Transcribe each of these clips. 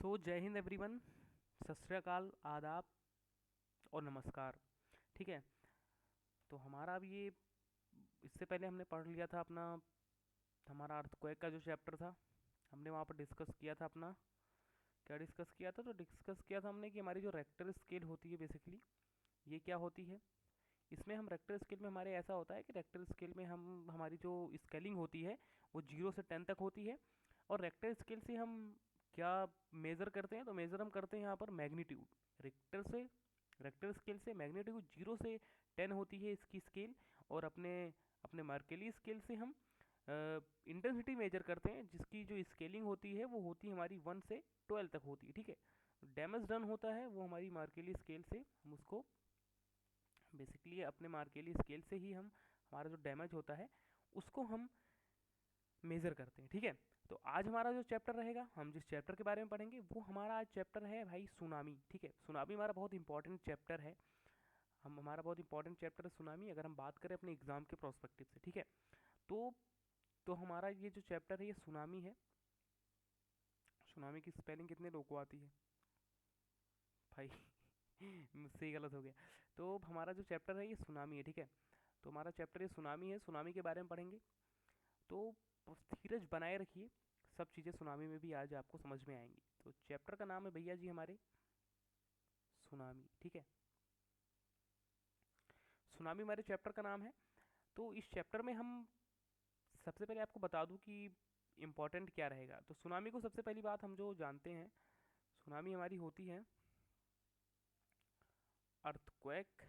जय हिंद एवरीवन। सत श्री अकाल, आदाब और नमस्कार। ठीक है। तो हमारा अब ये इससे पहले हमने पढ़ लिया था अपना हमारा अर्थक्वेक का जो चैप्टर था। हमने वहाँ पर डिस्कस किया था अपना क्या डिस्कस किया था, तो डिस्कस किया था हमने कि हमारी जो रेक्टर स्केल होती है बेसिकली ये क्या होती है। इसमें हम रेक्टर स्केल में हमारे ऐसा होता है कि रेक्टर स्केल में हम हमारी जो स्केलिंग होती है वो 0 से 10 तक होती है। और रेक्टर स्केल से हम क्या मेज़र करते हैं, तो मेज़र हम करते हैं यहाँ पर मैग्नीट्यूड। रेक्टर स्केल से मैग्नीट्यूड 0 से 10 होती है इसकी स्केल। और अपने अपने मर्करी स्केल से हम इंटेंसिटी मेजर करते हैं, जिसकी जो स्केलिंग होती है वो होती है हमारी 1 से 12 तक होती है। ठीक है। डैमेज डन होता है वो हमारी मार्केली स्केल से, हम उसको बेसिकली अपने मार्केली स्केल से ही हम हमारा जो डैमेज होता है उसको हम मेज़र करते हैं। ठीक है। तो आज हमारा जो चैप्टर रहेगा, हम जिस चैप्टर के बारे में पढ़ेंगे वो हमारा आज चैप्टर है भाई सुनामी। ठीक है। सुनामी हमारा बहुत इंपॉर्टेंट चैप्टर है। हमारा बहुत इंपॉर्टेंट चैप्टर है सुनामी, अगर हम बात करें अपने एग्जाम के प्रोस्पेक्टिव से। ठीक है। तो तो हमारा ये जो चैप्टर है ये सुनामी है। सुनामी की स्पेलिंग कितने लोगों को आती है भाई? मुझसे ही गलत हो गया। तो हमारा जो चैप्टर है ये सुनामी है। ठीक है। तो हमारा चैप्टर ये सुनामी है, सुनामी के बारे में पढ़ेंगे। तो धीरज बनाए रखिए, सब चीज़ें सुनामी में भी आज आपको समझ में आएंगी। तो चैप्टर का नाम है भैया जी हमारे सुनामी। ठीक है। सुनामी हमारे चैप्टर का नाम है। तो इस चैप्टर में हम सबसे पहले आपको बता दूं कि इम्पोर्टेंट क्या रहेगा। तो सुनामी को सबसे पहली बात हम जो जानते हैं, सुनामी हमारी होती है अर्थक्वेक।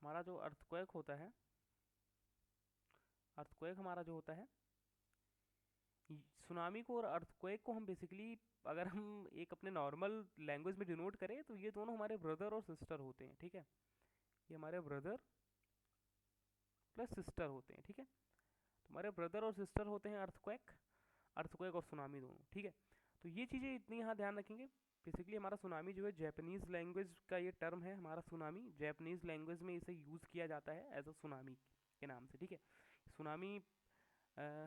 हमारा जो अर्थक्वेक होता है, अर्थक्वेक हमारा जो होता है, सुनामी को और अर्थक्वेक को हम बेसिकली अगर हम एक अपने नॉर्मल लैंग्वेज में डिनोट करें तो ये दोनों हमारे ब्रदर और सिस्टर होते हैं। ठीक है। ये हमारे ब्रदर प्लस सिस्टर होते हैं। ठीक है। तो हमारे ब्रदर और सिस्टर होते हैं अर्थक्वेक, अर्थक्वेक और सुनामी दोनों। ठीक है। तो ये चीज़ें इतनी यहाँ ध्यान रखेंगे। बेसिकली हमारा सुनामी जो है जापानीज़ लैंग्वेज का ये टर्म है। हमारा सुनामी जापानीज़ लैंग्वेज में इसे यूज़ किया जाता है एज अ सुनामी के नाम से। ठीक है। सुनामी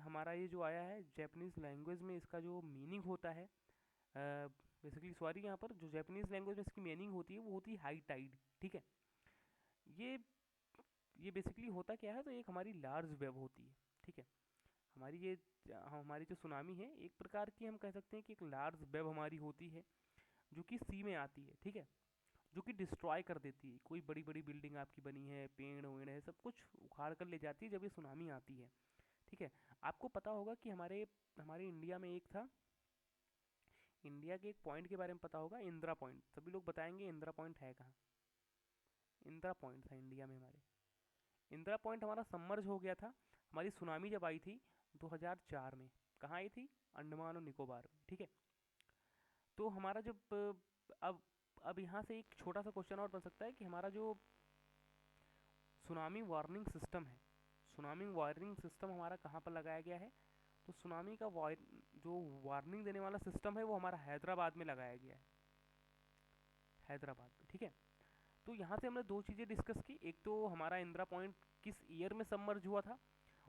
हमारा ये जो आया है जापानीज़ लैंग्वेज में, इसका जो मीनिंग होता है बेसिकली, सॉरी, यहाँ पर जो जापानीज़ लैंग्वेज में इसकी मीनिंग होती है वो होती है हाई टाइड। ठीक है। ये ये बेसिकली होता क्या है, तो एक हमारी लार्ज वेव होती है। ठीक है। हमारी ये हमारी जो सुनामी है एक प्रकार की हम कह सकते हैं कि एक लार्ज वेव हमारी होती है जो कि सी में आती है। ठीक है। जो कि डिस्ट्रॉय कर देती है, कोई बड़ी बड़ी बिल्डिंग आपकी बनी है, पेड़ वेड़ है, सब कुछ उखाड़ कर ले जाती है जब ये सुनामी आती है। ठीक है। आपको पता होगा कि हमारे हमारे इंडिया में एक था, इंडिया के एक पॉइंट के बारे में पता होगा, इंदिरा पॉइंट। सभी लोग बताएंगे इंदिरा पॉइंट है कहाँ। इंदिरा पॉइंट था इंडिया में हमारे। इंदिरा पॉइंट हमारा सबमर्ज हो गया था हमारी सुनामी जब आई थी 2004 में। कहाँ आई थी? अंडमान और निकोबार में। ठीक है। तो हमारा जब अब यहाँ से एक छोटा सा क्वेश्चन और बन सकता है कि हमारा जो सुनामी वार्निंग सिस्टम है, सुनामी वार्निंग सिस्टम हमारा कहाँ पर लगाया गया है? तो सुनामी का जो वार्निंग देने वाला सिस्टम है वो हमारा हैदराबाद में लगाया गया है, हैदराबाद में। ठीक है। तो यहाँ से हमने दो चीज़ें डिस्कस की, एक तो हमारा इंदिरा पॉइंट किस ईयर में सबमर्ज हुआ था,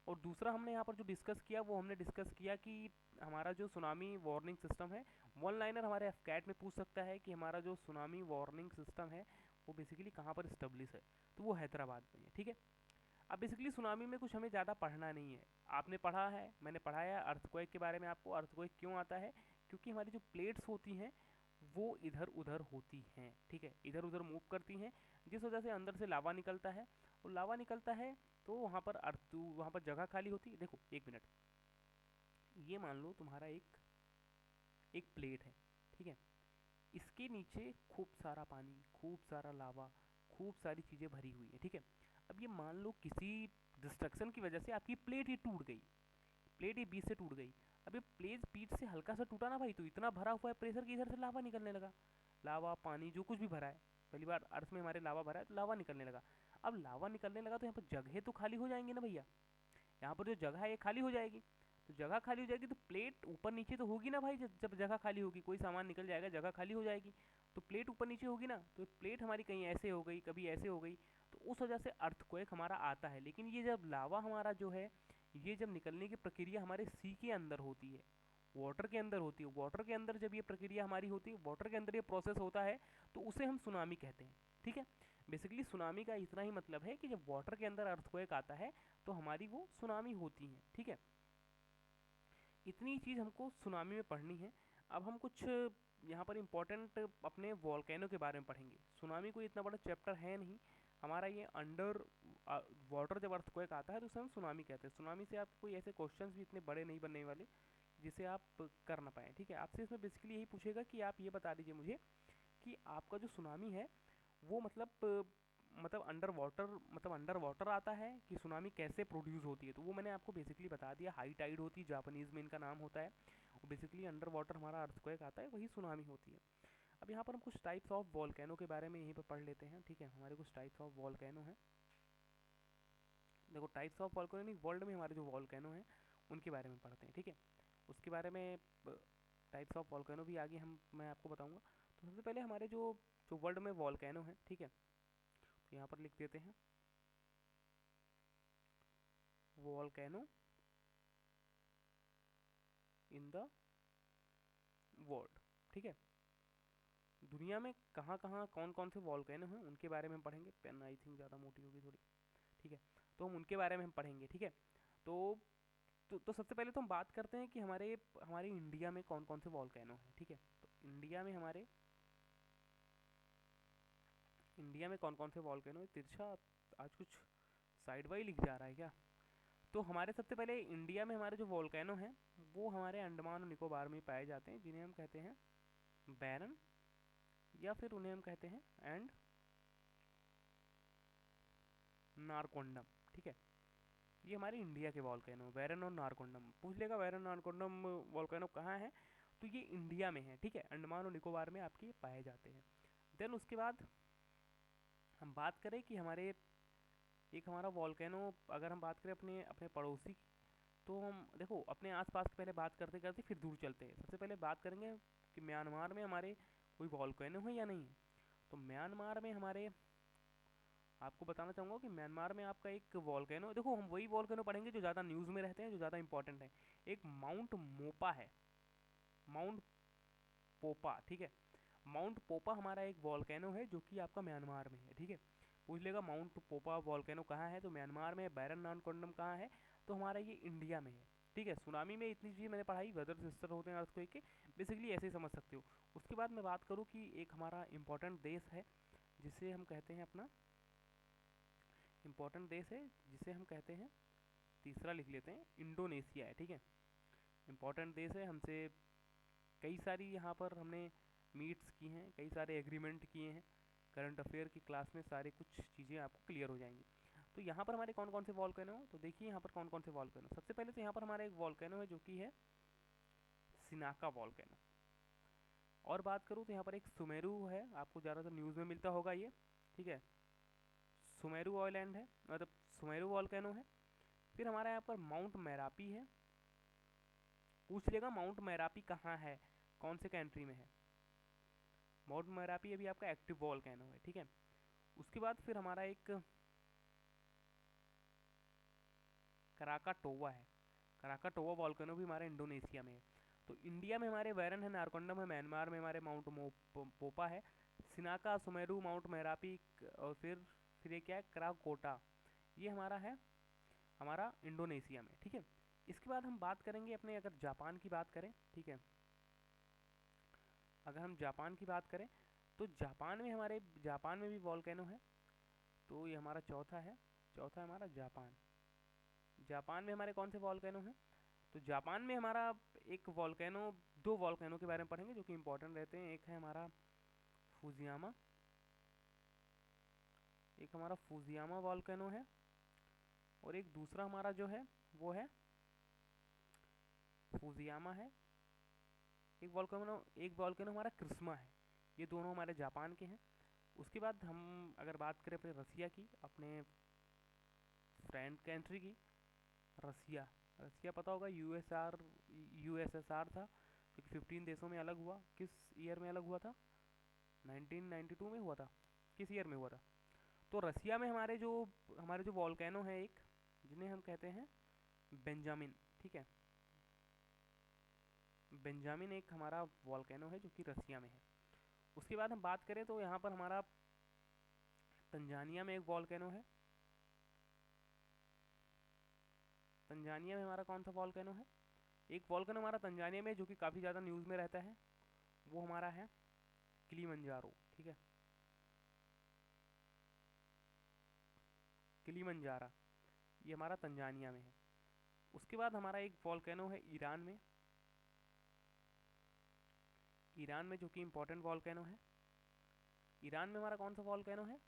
और दूसरा हमने यहाँ पर जो डिस्कस किया वो हमने डिस्कस किया कि हमारा जो सुनामी वार्निंग सिस्टम है, वन लाइनर हमारे एफकैट में पूछ सकता है कि हमारा जो सुनामी वार्निंग सिस्टम है वो बेसिकली कहाँ पर इस्टेब्लिश है, तो वो हैदराबाद में है। ठीक है। अब बेसिकली सुनामी में कुछ हमें ज़्यादा पढ़ना नहीं है, आपने पढ़ा है, मैंने पढ़ाया अर्थक्वेक के बारे में आपको। अर्थक्वेक क्यों आता है? क्योंकि हमारी जो प्लेट्स होती हैं वो इधर उधर होती हैं। ठीक है। इधर उधर मूव करती हैं, जिस वजह से अंदर से लावा निकलता है, और लावा निकलता है तो वहाँ पर जगह खाली होती है। देखो एक मिनट, ये मान लो तुम्हारा एक एक प्लेट है। ठीक है। इसके नीचे खूब सारा पानी, खूब सारा लावा, खूब सारी चीज़ें भरी हुई है। ठीक है। अब ये मान लो किसी डिस्ट्रक्शन की वजह से आपकी प्लेट ही टूट गई, प्लेट ही बीच से टूट गई। अब ये प्लेट बीच से हल्का सा टूटा ना भाई, तो इतना भरा हुआ है प्रेशर की इधर से लावा निकलने लगा। लावा पानी जो कुछ भी भरा है, पहली बार अर्थ में हमारे लावा भरा है तो लावा निकलने लगा। अब लावा निकलने लगा तो यहाँ पर जगह तो खाली हो जाएंगी ना भैया, यहाँ पर जो जगह है ये खाली हो जाएगी। तो जगह खाली हो जाएगी तो प्लेट ऊपर नीचे तो होगी ना भाई, जब जगह खाली होगी कोई सामान निकल जाएगा, जगह खाली हो जाएगी, तो प्लेट ऊपर नीचे होगी ना। तो प्लेट हमारी कहीं ऐसे हो गई, कभी ऐसे हो गई, तो उस वजह से अर्थक्वेक हमारा आता है। लेकिन ये जब लावा हमारा जो है ये जब निकलने की प्रक्रिया हमारे सी के अंदर होती है, वाटर के अंदर होती है। वाटर के अंदर जब ये प्रक्रिया हमारी होती है, वाटर के अंदर ये प्रोसेस होता है, तो उसे हम सुनामी कहते हैं। ठीक है, बेसिकली सुनामी का इतना ही मतलब है कि जब वाटर के अंदर अर्थक्वेक आता है तो हमारी वो सुनामी होती है। ठीक है, इतनी चीज़ हमको सुनामी में पढ़नी है। अब हम कुछ यहाँ पर इम्पोर्टेंट अपने वॉल्केनो के बारे में पढ़ेंगे। सुनामी कोई इतना बड़ा चैप्टर है नहीं हमारा, ये अंडर वाटर जब अर्थक्वेक आता है तो उसे हम सुनामी कहते हैं। सुनामी से आपको कोई ऐसे क्वेश्चंस भी इतने बड़े नहीं बनने वाले जिसे आप कर ना पाएँ। ठीक है, आपसे इसमें बेसिकली यही पूछेगा कि आप ये बता दीजिए मुझे कि आपका जो सुनामी है वो मतलब अंडर वाटर आता है कि सुनामी कैसे प्रोड्यूस होती है। तो वो मैंने आपको बेसिकली बता दिया। हाई टाइड होती है, जापानीज़ में इनका नाम होता है। वो बेसिकली अंडर वाटर हमारा अर्थक्वेक आता है, वही सुनामी होती है। अब यहाँ पर हम कुछ टाइप्स ऑफ वॉल्केनो के बारे में यहीं पर पढ़ लेते हैं। ठीक है, हमारे कुछ टाइप्स ऑफ वॉल्केनो हैं। देखो, टाइप्स ऑफ वॉल्केनो नहीं, वर्ल्ड में हमारे जो वॉल्केनो हैं उनके बारे में पढ़ते हैं। ठीक है, उसके बारे में टाइप्स ऑफ वॉल्केनो भी आगे मैं आपको बताऊंगा। तो सबसे पहले हमारे जो जो वर्ल्ड में वॉल्केनो हैं, ठीक है, तो यहाँ पर लिख देते हैं वॉल्केनो इन द वर्ल्ड। ठीक है, दुनिया में कहाँ कहाँ कौन कौन से वॉल्केनो हैं उनके बारे में हम पढ़ेंगे। पेन आई थिंक ज़्यादा मोटी होगी थोड़ी। ठीक है, तो हम उनके बारे में हम पढ़ेंगे। ठीक है, तो तो सबसे पहले तो हम बात करते हैं कि हमारे हमारे इंडिया में कौन कौन से वॉल्केनो हैं। ठीक है, तो इंडिया में कौन कौन से वॉल्केनो है। तिरछा आज कुछ साइड बाई लिख जा रहा है क्या? तो हमारे सबसे पहले इंडिया में हमारे जो वॉल्केनो हैं वो हमारे अंडमान और निकोबार में पाए जाते हैं, जिन्हें हम कहते हैं बैरन, या फिर उन्हें हम कहते हैं एंड नारकोंडम। ठीक है, ये हमारे इंडिया के वॉल्केनो बैरन और नारकोंडम। पूछ लेगा बैरन नारकोंडम वॉल्केनो कहाँ है, तो ये इंडिया में है। ठीक है, अंडमान और निकोबार में आपके पाए जाते हैं। देन उसके बाद हम बात करें कि हमारा वॉल्केनो, अगर हम बात करें अपने अपने पड़ोसी की, तो हम देखो अपने आसपास की पहले बात करते करते फिर दूर चलते हैं। सबसे पहले बात करेंगे कि म्यांमार में हमारे कोई वॉल्केनो है या नहीं है। तो म्यांमार में हमारे, आपको बताना चाहूँगा कि म्यांमार में आपका एक वॉल्केनो, देखो हम वही वॉल्केनो पढ़ेंगे जो ज़्यादा न्यूज़ में रहते हैं, जो ज़्यादा इंपॉर्टेंट है। एक माउंट मोपा है, माउंट पोपा। ठीक है, माउंट पोपा हमारा एक वॉल्केनो है जो कि आपका म्यांमार में है। ठीक है, पूछ लेगा माउंट पोपा वॉल्केनो कहाँ है, तो म्यांमार में। बैरन नानकोंडम कहाँ है, तो हमारा ये इंडिया में है। ठीक है, सुनामी में इतनी चीज़ मैंने पढ़ाई, वेदर सिस्टर होते हैं अर्थक्वेक के, बेसिकली ऐसे ही समझ सकते हो। उसके बाद मैं बात करूँ कि एक हमारा इम्पोर्टेंट देश है जिसे हम कहते हैं अपना इम्पोर्टेंट देश है जिसे हम कहते हैं, तीसरा लिख लेते हैं, इंडोनेशिया है। ठीक है, इम्पोर्टेंट देश है, हमसे कई सारी यहाँ पर हमने मीट्स की हैं, कई सारे एग्रीमेंट किए हैं। करंट अफेयर की क्लास में सारे कुछ चीज़ें आपको क्लियर हो जाएंगी। तो यहाँ पर हमारे कौन कौन से वॉल्केनो हो, तो देखिए यहाँ पर कौन कौन से वॉल्केनो। सबसे पहले तो यहाँ पर हमारा एक वॉल्केनो है जो कि है सिनाका वॉल्केनो। और बात करूँ तो यहाँ पर एक सुमेरु है, आपको ज़्यादातर न्यूज़ में मिलता होगा ये। ठीक है, सुमेरु आइलैंड है, मतलब सुमेरु वॉल्केनो है। फिर हमारा यहाँ पर माउंट मैरापी है। पूछ लेगा माउंट मैरापी कहाँ है, कौन से कंट्री में है। माउंट मैरापी अभी आपका एक्टिव वॉल्केनो है। ठीक है, उसके बाद फिर हमारा एक कराकाटोवा है। कराकाटोवा वॉल्केनो भी हमारे इंडोनेशिया में है। तो इंडिया में हमारे वैरन है, नारकोंडम है, म्यांमार में हमारे माउंट पोपा है, सिनाका, सुमेरु, माउंट मैरापी, और फिर ये क्या है, कराकोटा। ये हमारा है, हमारा इंडोनेशिया में। ठीक है, इसके बाद हम बात करेंगे अपने, अगर जापान की बात करें। ठीक है, अगर हम जापान की बात करें तो जापान में भी वॉल्केनो है। तो ये हमारा चौथा है, चौथा है हमारा जापान। जापान में हमारे कौन से वॉल्केनो हैं, तो जापान में हमारा एक वॉल्केनो, दो वॉल्केनो के बारे में पढ़ेंगे जो कि इंपॉर्टेंट रहते हैं। एक है हमारा फुजियामा, एक हमारा फुजियामा वॉल्केनो है, और एक दूसरा हमारा जो है वो है फुजियामा है। एक वॉल्केनो हमारा क्रिस्मा है। ये दोनों हमारे जापान के हैं। उसके बाद हम अगर बात करें अपने रसिया की, अपने फ्रेंड कंट्री की, रसिया। रसिया पता होगा, यूएसएसआर था जो कि 15 देशों में अलग हुआ। किस ईयर में अलग हुआ था, 1992 में हुआ था, किस ईयर में हुआ था। तो रसिया में हमारे जो वॉल्केनो है एक, जिन्हें हम कहते हैं बेंजामिन। ठीक है, बेंजामिन एक हमारा वॉल्केनो है जो कि रसिया में है। उसके बाद हम बात करें तो यहाँ पर हमारा तंजानिया में एक वॉल्केनो है। तंजानिया में हमारा कौन सा वॉल्केनो है? एक वॉल्केनो हमारा तंजानिया में जो कि काफ़ी ज़्यादा न्यूज़ में रहता है, वो हमारा है किलीमंजारो। ठीक है, किलीमंजारा, ये हमारा तंजानिया में है। उसके बाद हमारा एक वॉल्केनो है ईरान में। ईरान में जो कि इम्पोर्टेंट वॉल्केनो है। ईरान में हमारा कौन सा वॉल्केनो है?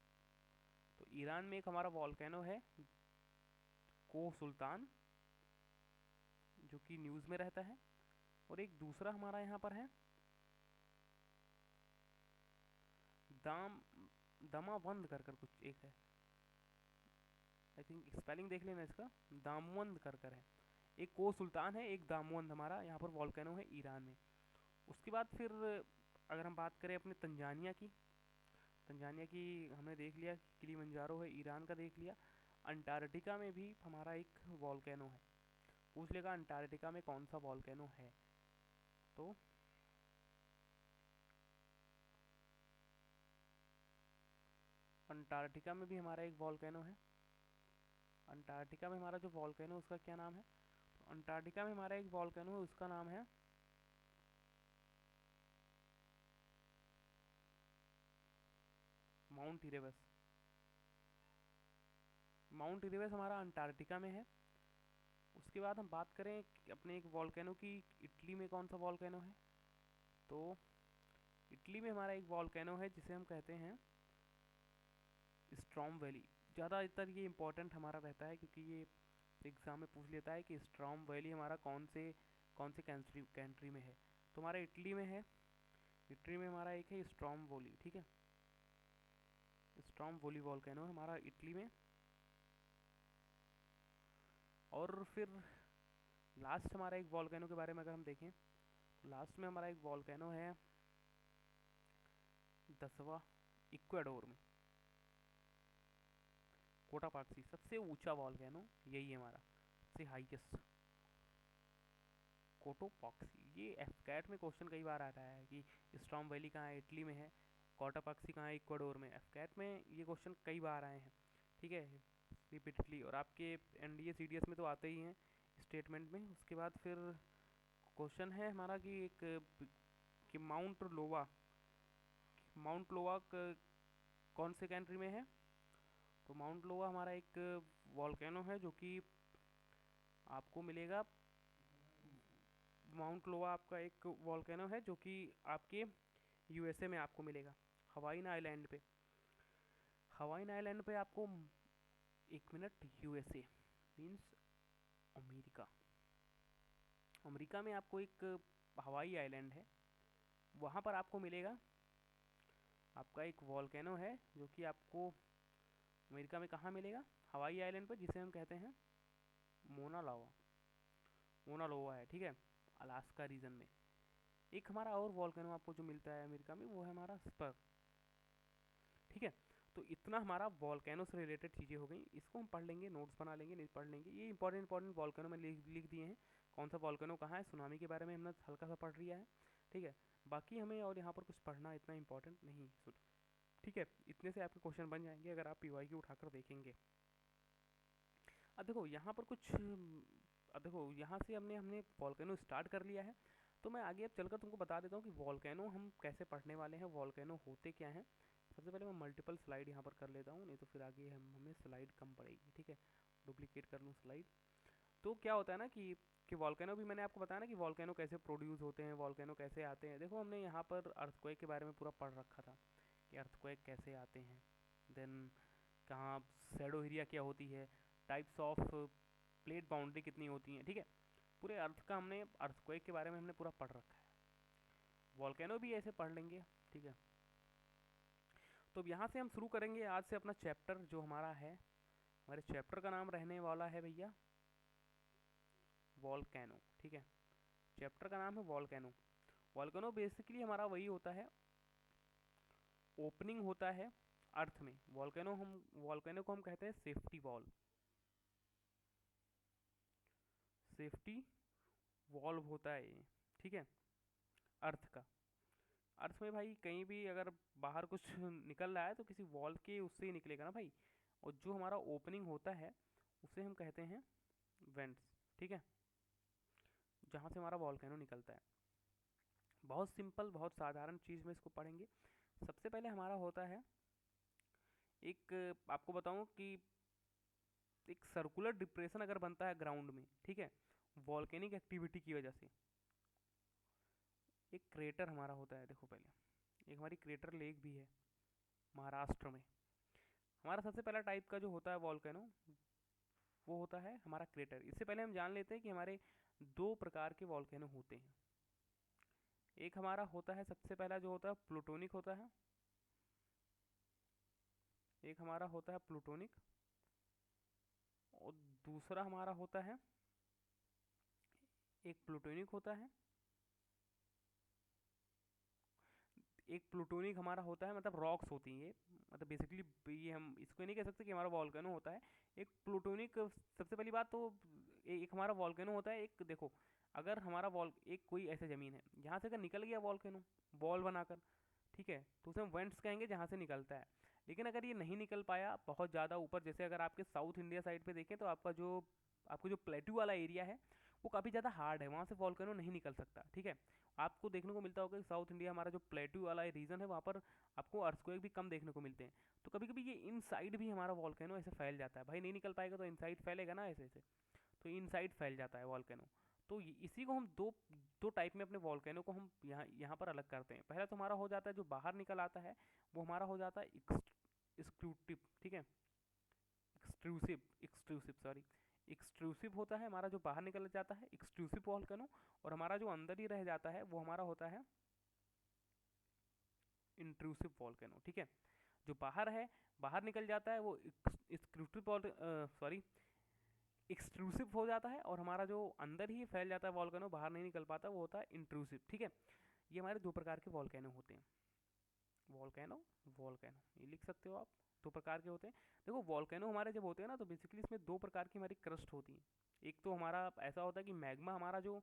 तो ईरान में एक हमारा वॉल्केनो है कोह सुल्तान, जो कि न्यूज़ में रहता है। और एक दूसरा हमारा यहाँ पर है दाम दमावंद कर कर कुछ एक है, आई थिंक स्पेलिंग देख लेना इसका, दामवंद कर कर है। एक कोह सुल्तान है, एक दामवंद हमारा यहाँ पर वॉल्केनो है ईरान में। उसके बाद फिर अगर हम बात करें अपने तंजानिया की, तंजानिया की हमने देख लिया, किलीमंजारो है ईरान का देख लिया। अंटार्कटिका में भी हमारा एक वॉल्केनो है। पूछ लेगा अंटार्कटिका में कौन सा वॉल्केनो है, तो अंटार्कटिका में भी हमारा एक वॉल्केनो है। अंटार्कटिका में हमारा जो वॉल्केनो उसका क्या नाम है? तो अंटार्कटिका में हमारा एक वॉल्केनो है, उसका नाम है माउंट इरेबस। माउंट इरेबस हमारा अंटार्कटिका में है। उसके बाद हम बात करें अपने एक वॉल्केनो की, इटली में कौन सा वॉल्केनो है? तो इटली में हमारा एक वॉल्केनो है जिसे हम कहते हैं स्ट्रॉम वैली। ज़्यादातर ये इंपॉर्टेंट हमारा रहता है क्योंकि ये एग्ज़ाम में पूछ लेता है कि स्ट्रॉम वैली हमारा कौन से कंट्री में है। तो हमारा इटली में है। इटली में हमारा एक है स्ट्रॉम वैली। ठीक है, स्ट्रॉम वैली वॉल्केनो है हमारा इटली में। और फिर लास्ट हमारा एक वॉल्केनो के बारे में अगर हम देखें, तो लास्ट में हमारा एक वॉल्केनो है 10वां, इक्वाडोर में, कोटापाक्सी। सबसे ऊंचा वॉल्केनो यही है हमारा, सबसे हाईएस्ट, कोटोपॉक्सी। ये एफकैट में क्वेश्चन कई बार आता है कि स्ट्रॉम वैली कहाँ है, इटली में है। कोटापॉक्सी कहाँ है, इक्वाडोर में। एफकैट में ये क्वेश्चन कई बार आए हैं, ठीक है, रिपीटेडली। और आपके एनडीए सीडीएस में तो आते ही हैं स्टेटमेंट में। उसके बाद फिर क्वेश्चन है हमारा कि कि माउंट लोवा कौन से कंट्री में है? तो माउंट लोवा हमारा एक वॉल्केनो है जो कि आपको मिलेगा। माउंट लोवा आपका एक वॉल्केनो है जो कि आपके यूएसए में आपको मिलेगा, हवाइन आइलैंड पे। हवाइन आइलैंड पे आपको, एक minute, USA means America. America में आपको एक हवाई आइलैंड है, वहाँ पर आपको मिलेगा आपका एक वॉल्केनो है जो कि आपको अमेरिका में कहाँ मिलेगा? हवाई आइलैंड पर, जिसे हम कहते हैं मोना लावा। मोना लोवा है, ठीक है, अलास्का रीजन में। एक हमारा और वॉल्केनो आपको जो मिलता है अमेरिका में, वो है हमारा स्पर। ठीक है, तो इतना हमारा वॉल्केनो से रिलेटेड चीज़ें हो गई। इसको हम पढ़ लेंगे, नोट्स बना लेंगे, नहीं पढ़ लेंगे। ये इंपॉर्टेंट वॉल्केनो में लिख दिए हैं, कौन सा वॉल्केनो कहाँ है। सुनामी के बारे में हमने हल्का सा पढ़ लिया है, ठीक है। बाकी हमें और यहाँ पर कुछ पढ़ना इतना इंपॉर्टेंट नहीं है, ठीक है। इतने से आपके क्वेश्चन बन जाएंगे अगर आप पीवाईक्यू उठाकर देखेंगे। अब देखो यहाँ पर कुछ, अब देखो यहाँ से हमने हमने वॉल्केनो स्टार्ट कर लिया है, तो मैं आगे अब चलकर तुमको बता देता हूँ कि वॉल्केनो हम कैसे पढ़ने वाले हैं, वॉल्केनो होते क्या हैं। सबसे पहले मैं मल्टीपल स्लाइड यहाँ पर कर लेता हूँ, नहीं तो फिर आगे हमें स्लाइड कम पड़ेगी, ठीक है। डुप्लीकेट कर लूँ स्लाइड। तो क्या होता है ना कि वॉल्केनो भी मैंने आपको बताया ना कि वॉल्केनो कैसे प्रोड्यूस होते हैं, वॉल्केनो कैसे आते हैं। देखो हमने यहाँ पर अर्थक्वेक के बारे में पूरा पढ़ रखा था कि अर्थक्वेक कैसे आते हैं, देन कहाँ शैडो एरिया क्या होती है, टाइप्स ऑफ प्लेट बाउंड्री कितनी होती हैं, ठीक है। पूरे अर्थ का हमने, अर्थक्वेक के बारे में हमने पूरा पढ़ रखा है। वॉल्केनो भी ऐसे पढ़ लेंगे, ठीक है। तो अब यहाँ से हम शुरू करेंगे आज से अपना चैप्टर जो हमारा है। हमारे चैप्टर का नाम रहने वाला है भैया वॉल्केनो, ठीक है। चैप्टर का नाम है वॉल्केनो। वॉल्केनो बेसिकली हमारा वही होता है, ओपनिंग होता है अर्थ में। वॉल्केनो को हम कहते हैं सेफ्टी वॉल, सेफ्टी वॉल्व होता है ये, ठीक है, अर्थ का। अर्थ में भाई कहीं भी अगर बाहर कुछ निकल रहा है तो किसी वॉल के उससे ही निकलेगा ना भाई। और जो हमारा ओपनिंग होता है उसे हम कहते हैं वेंट्स, ठीक है, जहाँ से हमारा वॉल्केनो निकलता है। बहुत सिंपल, बहुत साधारण चीज़ में इसको पढ़ेंगे। सबसे पहले हमारा होता है एक, आपको बताऊं कि एक सर्कुलर डिप्रेशन अगर बनता है ग्राउंड में, ठीक है, वॉल्केनिक एक्टिविटी की वजह से, एक क्रेटर हमारा होता है। देखो पहले एक हमारी क्रेटर लेक भी है महाराष्ट्र में। हमारा सबसे पहला टाइप का जो होता है वॉल्केनो, वो होता है हमारा क्रेटर। इससे पहले हम जान लेते हैं कि हमारे दो प्रकार के वॉल्केनो होते हैं। एक हमारा होता है, सबसे पहला जो होता है प्लूटोनिक होता है। एक हमारा होता है प्लूटोनिक, और दूसरा हमारा होता है, एक प्लूटोनिक होता है, एक प्लूटोनिक हमारा होता है, मतलब रॉक्स होती हैं ये, मतलब बेसिकली ये हम इसको नहीं कह सकते कि हमारा वॉल्केनो होता है। एक प्लूटोनिक, सबसे पहली बात तो एक हमारा वॉल्केनो होता है। एक देखो, अगर हमारा वॉल एक कोई ऐसी ज़मीन है जहाँ से अगर निकल गया वॉल्केनो बॉल बनाकर, ठीक है, तो उसे हम वेंट्स कहेंगे जहाँ से निकलता है। लेकिन अगर ये नहीं निकल पाया बहुत ज़्यादा ऊपर, जैसे अगर आपके साउथ इंडिया साइड पे देखें तो आपको जो प्लेट्यू वाला एरिया है वो काफ़ी ज़्यादा हार्ड है, वहाँ से वॉल्केनो नहीं निकल सकता, ठीक है। आपको देखने को मिलता होगा कि साउथ इंडिया हमारा जो प्लेट्यू वाला रीजन है वहाँ पर आपको अर्थक्वेक भी कम देखने को मिलते हैं। तो कभी कभी ये इनसाइड भी हमारा वॉल्केनो ऐसे फैल जाता है। भाई नहीं निकल पाएगा तो इनसाइड फैलेगा ना ऐसे ऐसे, तो इनसाइड फैल जाता है वॉल्केनो। तो इसी को हम दो दो टाइप में अपने वॉल्केनो को हम यहाँ यहाँ पर अलग करते हैं। पहला तो हमारा हो जाता है जो बाहर निकल आता है, वो हमारा हो जाता है एक्सक्लूटिव, ठीक है, एक्सट्रूसिव, एक्सट्रूसिव सॉरी, एक्सट्रूसिव होता है हमारा जो बाहर निकल जाता है एक्सट्रूसिव वॉल्केनो। और हमारा जो अंदर ही रह जाता है वो हमारा होता है इंट्रूसिव वॉल्केनो, ठीक है। जो बाहर है, बाहर निकल जाता है वो एक्सक्लूसिव, सॉरी, एक्सट्रूसिव हो जाता है। और हमारा जो अंदर ही फैल जाता है वॉल्केनो, बाहर नहीं निकल पाता, वो होता है इंट्रूसिव, ठीक है। ये हमारे दो प्रकार के वॉल्केनो होते हैं। वॉल्केनो, वॉल्केनो ये लिख सकते हो आप, दो प्रकार के होते हैं। देखो वॉल्केनो हमारे जब होते हैं ना तो बेसिकली इसमें दो प्रकार की हमारी क्रस्ट होती है। एक तो हमारा ऐसा होता है कि मैग्मा हमारा जो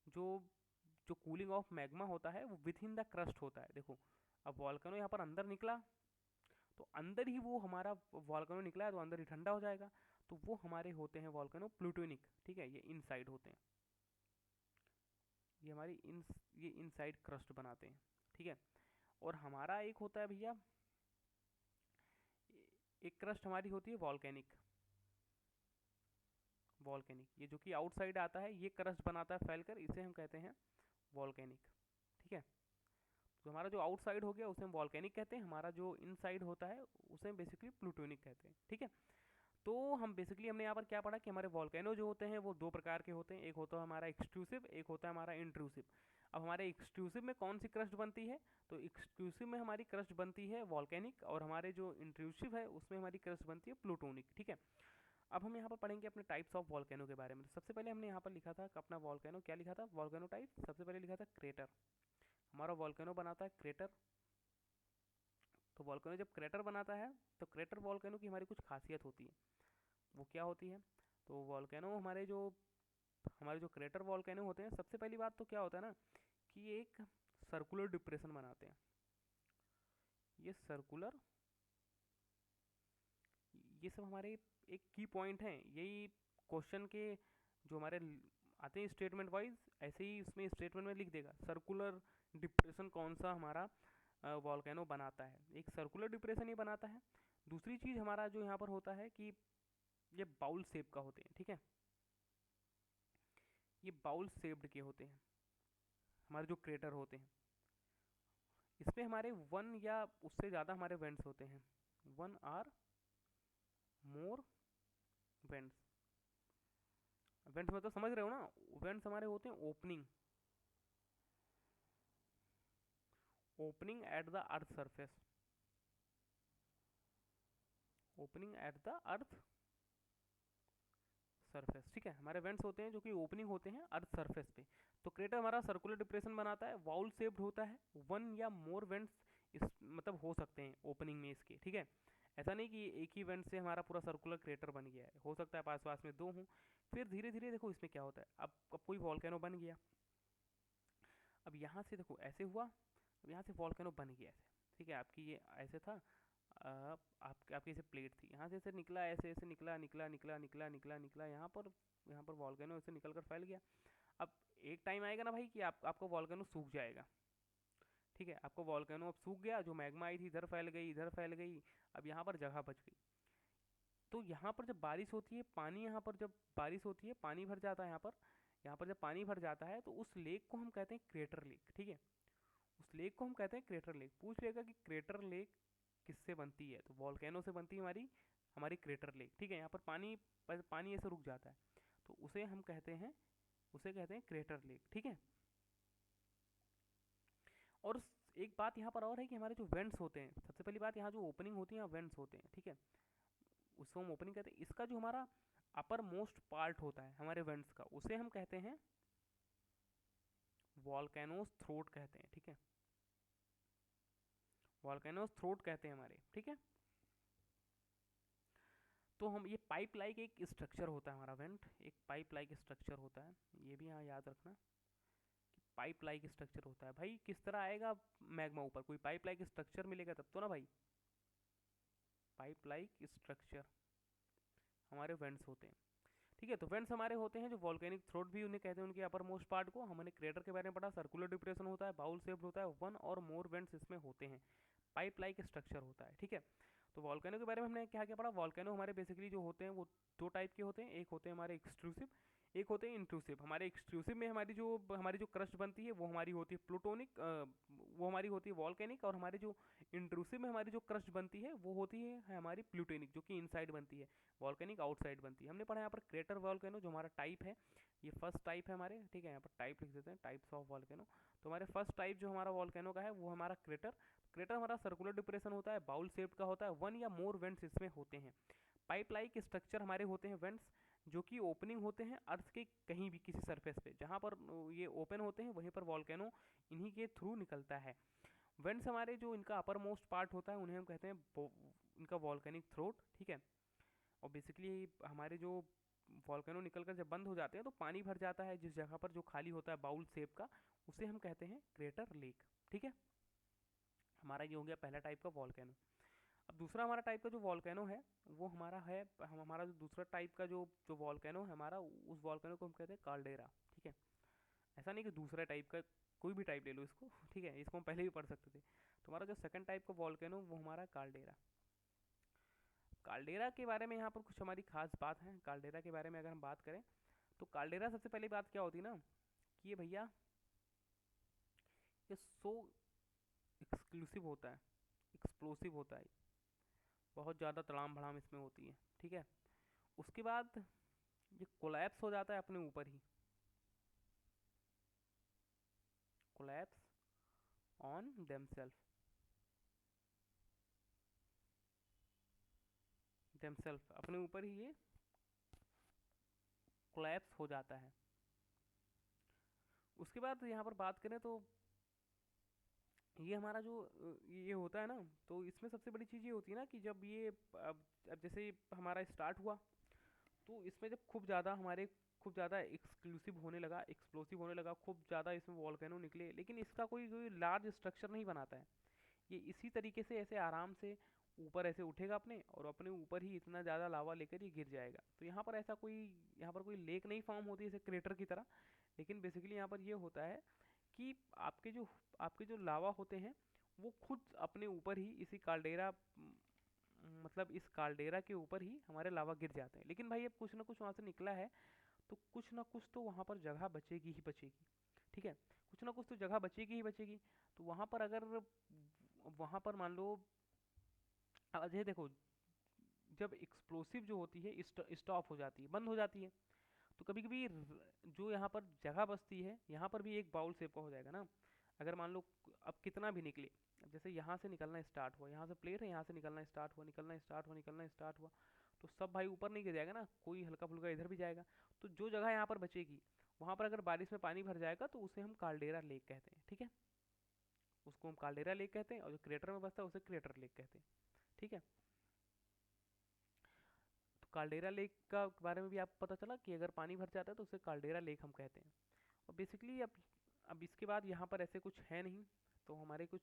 जो कूलिंग ऑफ मैग्मा होता है वो विद इन द क्रस्ट होता है। देखो अब वॉल्केनो यहाँ पर अंदर निकला तो अंदर ही वो हमारा वॉल्केनो निकला है तो अंदर ही ठंडा हो जाएगा, तो वो हमारे होते हैं वॉल्केनो प्लूटोनिक, ठीक है, ये इनसाइड होते हैं। ये हमारी ये इनसाइड क्रस्ट बनाते हैं, ठीक है। और हमारा एक होता है भैया, एक क्रस्ट हमारी होती है वॉल्केनिक। वॉल्केनिक ये जो कि आउटसाइड आता है, ये क्रस्ट बनाता है फैलकर, इसे हम कहते हैं वॉल्केनिक, ठीक है। तो हमारा जो आउटसाइड हो गया उसे हम वॉल्केनिक कहते हैं, हमारा जो इनसाइड होता है उसे हम बेसिकली प्लूटोनिक कहते हैं, ठीक है। तो हम बेसिकली हमने यहाँ पर क्या पढ़ा कि हमारे वॉल्केनो जो होते हैं वो दो प्रकार के होते हैं। एक होता है हमारा एक्सट्रूसिव, एक होता है हमारा इंट्रूसिव। अब हमारे एक्सट्रूसिव में कौन सी क्रस्ट बनती है, तो एक्सट्रूसिव में हमारी क्रस्ट बनती है वॉल्केनिक, और हमारे जो इंट्रूसिव है उसमें हमारी क्रस्ट बनती है प्लूटोनिक, ठीक है। अब हम यहाँ पर पढ़ेंगे अपने टाइप्स ऑफ वॉल्केनो के बारे में। तो सबसे पहले हमने यहाँ पर लिखा था अपना वॉल्केनो, क्या लिखा था, वॉल्केनो टाइप। सबसे पहले लिखा था क्रेटर। हमारा वॉल्केनो बनाता है क्रेटर। तो वॉल्केनो जब क्रेटर बनाता है तो क्रेटर वॉल्केनो की हमारी कुछ खासियत होती है। वो क्या होती है, तो वॉल्केनो हमारे जो क्रेटर वॉल्केनो होते हैं, सबसे पहली बात तो क्या होता है ना कि ये एक सर्कुलर डिप्रेशन बनाते हैं। ये सर्कुलर, ये सब हमारे एक की पॉइंट हैं। यही क्वेश्चन के जो हमारे आते हैं स्टेटमेंट वाइज, ऐसे ही इसमें स्टेटमेंट में लिख देगा सर्कुलर डिप्रेशन कौन सा हमारा वॉल्केनो बनाता है। एक सर्कुलर डिप्रेशन ही बनाता है। दूसरी चीज़ हमारा जो यहाँ पर होता है कि ये बाउल शेप का होते हैं, ठीक है, ये बाउल शेप्ड के होते हैं हमारे जो क्रेटर होते हैं। इसमें हमारे वन या उससे ज़्यादा हमारे वेंट्स होते हैं, one or more vents. Vents मतलब समझ रहे हो ना, वेंट्स हमारे होते हैं opening, opening at the earth surface, opening at the earth surface, ठीक है। हमारे वेंट्स होते हैं जो कि ओपनिंग होते हैं अर्थ सरफेस पे। तो क्रेटर हमारा सर्कुलर डिप्रेशन बनाता है, वाउल शेप्ड होता है, वन या मोर वेंट्स इस मतलब हो सकते हैं ओपनिंग में इसके, ठीक है। ऐसा नहीं कि एक ही वेंट से हमारा पूरा सर्कुलर क्रेटर बन गया है, हो सकता है पास पास में दो हों। फिर धीरे धीरे देखो इसमें क्या होता है, अब कोई वॉल्केनो बन गया, अब यहाँ से देखो ऐसे हुआ, अब यहाँ से वॉल्केनो बन गया ऐसे, ठीक है। आपकी ये ऐसे था, आपकी ऐसे प्लेट थी, यहाँ से ऐसे निकला, ऐसे ऐसे निकला निकला निकला निकला निकला निकला, यहाँ पर वॉल्केनो ऐसे निकल कर फैल गया। अब एक टाइम आएगा ना भाई कि आपका वॉल्केनो सूख जाएगा, ठीक है। आपका वॉल्केनो अब सूख गया, जो मैग्मा आई थी इधर फैल गई, इधर फैल गई, अब यहाँ पर जगह बच गई। तो यहाँ पर जब बारिश होती है, पानी यहाँ पर जब बारिश होती है, पानी भर जाता है यहाँ पर जब पानी भर जाता है तो उस लेक को हम कहते हैं क्रेटर लेक, ठीक है। उस लेक को हम कहते हैं क्रेटर लेक। पूछ लेगा कि क्रेटर लेक किससे बनती है, तो वॉल्केनो से बनती है हमारी हमारी क्रेटर लेक, ठीक है। यहाँ पर पानी ऐसे रुक जाता है, तो उसे कहते हैं क्रेटर लेक, ठीक है। और एक बात यहाँ पर और है कि हमारे जो वेंट्स होते हैं, सबसे पहली बात, यहाँ जो ओपनिंग होती है वेंट्स होते हैं, ठीक है, उसको हम ओपनिंग कहते हैं। इसका जो हमारा अपर मोस्ट पार्ट होता है हमारे वेंट्स का, उसे हम कहते हैं वॉल्केनोस थ्रोट कहते हैं, ठीक है। वॉल्केनोस थ्रोट कहते हैं हमारे, ठीक है। तो हम ये पाइप लाइक एक स्ट्रक्चर होता है हमारा वेंट, एक पाइप लाइक स्ट्रक्चर होता है, ये भी यहाँ याद रखना कि पाइप लाइक स्ट्रक्चर होता है। भाई किस तरह आएगा मैग्मा ऊपर, कोई पाइप लाइक स्ट्रक्चर मिलेगा तब तो ना भाई। पाइप लाइक स्ट्रक्चर हमारे वेंट्स होते हैं, ठीक है। तो वेंट्स हमारे होते हैं जो वॉल्केनिक थ्रोट भी उन्हें कहते हैं, उनके अपर मोस्ट पार्ट को। हमने क्रेटर के बारे में पढ़ा, सर्कुलर डिप्रेशन होता है, बाउल शेप्ड होता है, वन और मोर वेंट्स इसमें होते हैं, पाइप लाइक स्ट्रक्चर होता है, ठीक है। तो वॉल्केनो के बारे में हमने क्या क्या पढ़ा। वॉल्केनो हमारे बेसिकली जो होते हैं वो दो टाइप के होते हैं, एक होते हैं हमारे एक्सट्रूसिव, एक होते हैं इंट्रूसिव। हमारे एक्सट्रूसिव में हमारी जो क्रस्ट बनती है वो हमारी होती है प्लूटोनिक, वो हमारी होती है वॉल्केनिक। और हमारे जो इंट्रूसिव में हमारी जो क्रस्ट बनती है वो होती है हमारी प्लूटोनिक, जो कि इनसाइड बनती है, वॉल्केनिक आउटसाइड बनती है। हमने पढ़ा यहाँ पर क्रेटर वॉल्केनो जो हमारा टाइप है, ये फर्स्ट टाइप है हमारे, ठीक है। यहाँ पर टाइप लिख देते हैं, टाइप्स ऑफ वॉल्केनो। तो हमारे फर्स्ट टाइप जो हमारा वॉल्केनो का है वो हमारा क्रेटर। क्रेटर हमारा सर्कुलर डिप्रेशन होता है, बाउल शेप्ड का होता है, वन या मोर वेंट्स इसमें होते हैं। पाइप लाइक स्ट्रक्चर हमारे होते हैं वेंट्स, जो कि ओपनिंग होते हैं अर्थ के कहीं भी किसी सरफेस पे, जहाँ पर ये ओपन होते हैं वहीं पर वॉल्केनो इन्हीं के थ्रू निकलता है। वेंट्स हमारे जो इनका अपर मोस्ट पार्ट होता है उन्हें हम कहते हैं इनका वॉल्केनिक थ्रोट, ठीक है। और बेसिकली हमारे जो वॉल्केनो निकलकर जब बंद हो जाते हैं तो पानी भर जाता है जिस जगह पर, जो खाली होता है बाउल शेप का, उसे हम कहते हैं क्रेटर लेक, ठीक है। हमारा ये हो गया पहला टाइप का वॉल्केनो। अब दूसरा हमारा टाइप का जो वॉल्केनो है वो हमारा है, हमारा जो दूसरा टाइप का जो जो वॉल्केनो है हमारा, उस वॉल्केनो को हम कहते हैं कार्डेरा, ठीक है। ऐसा नहीं कि दूसरा टाइप का, कोई भी टाइप ले लो इसको, ठीक है, इसको हम पहले भी पढ़ सकते थे। तो हमारा जो सेकंड टाइप का वॉल्केनो वो हमारा कार्डेरा। कार्डेरा के बारे में यहाँ पर कुछ हमारी खास बात है। कार्डेरा के बारे में अगर हम बात करें तो कार्डेरा सबसे पहली बात क्या होती है ना, कि ये भैया ये सो एक्सक्लूसिव होता है, एक्सप्लोसिव होता है, बहुत ज़्यादा तड़ाम भड़ाम इसमें होती है, ठीक है। उसके बाद ये कोलैप्स हो जाता है अपने ऊपर ही, कोलैप्स ऑन देमसेल्फ अपने ऊपर ही ये कोलैप्स हो जाता है। उसके बाद यहाँ पर बात करें तो ये हमारा जो ये होता है ना, तो इसमें सबसे बड़ी चीज़ ये होती है ना कि जब ये अब जैसे हमारा स्टार्ट हुआ तो इसमें जब खूब ज़्यादा एक्सक्लूसिव होने लगा, एक्सप्लोसिव होने लगा, खूब ज़्यादा इसमें वॉल्केनो निकले, लेकिन इसका कोई लार्ज स्ट्रक्चर नहीं बनाता है। ये इसी तरीके से ऐसे आराम से ऊपर ऐसे उठेगा अपने, और अपने ऊपर ही इतना ज़्यादा लावा लेकर ये गिर जाएगा। तो यहाँ पर कोई लेक नहीं फॉर्म होती है जैसे क्रेटर की तरह, लेकिन बेसिकली यहाँ पर ये होता है कि आपके जो लावा होते हैं वो खुद अपने ऊपर ही इसी काल्डेरा, मतलब इस काल्डेरा के ऊपर ही हमारे लावा गिर जाते हैं। लेकिन भाई अब कुछ ना कुछ वहाँ से निकला है, तो कुछ ना कुछ तो वहाँ पर जगह बचेगी ही बचेगी, ठीक है। कुछ ना कुछ तो जगह बचेगी ही बचेगी। तो वहाँ पर अगर वहाँ पर मान लो, अब ये देखो, जब एक्सप्लोसिव जो होती है स्टॉप हो जाती है, बंद हो जाती है, तो कभी कभी जो यहाँ पर जगह बचती है यहाँ पर भी एक बाउल शेप का हो जाएगा ना। अगर मान लो अब कितना भी निकले, अब जैसे यहाँ से निकलना स्टार्ट हुआ, यहाँ से प्लेट है, यहाँ से निकलना स्टार्ट हुआ, निकलना स्टार्ट हुआ, निकलना स्टार्ट हुआ, तो सब भाई ऊपर नहीं गिर जाएगा ना, कोई हल्का फुल्का इधर भी जाएगा। तो जो जगह यहाँ पर बचेगी वहाँ पर अगर बारिश में पानी भर जाएगा तो उसे हम काल्डेरा लेक कहते हैं, ठीक है। उसको हम काल्डेरा लेक कहते हैं, और जो क्रेटर में बसता है उसे क्रेटर लेक कहते हैं, ठीक है। तो काल्डेरा लेक का बारे में भी आपको पता चला कि अगर पानी भर जाता है तो उसे काल्डेरा लेक हम कहते हैं। और बेसिकली अब इसके बाद यहाँ पर ऐसे कुछ है नहीं, तो हमारे कुछ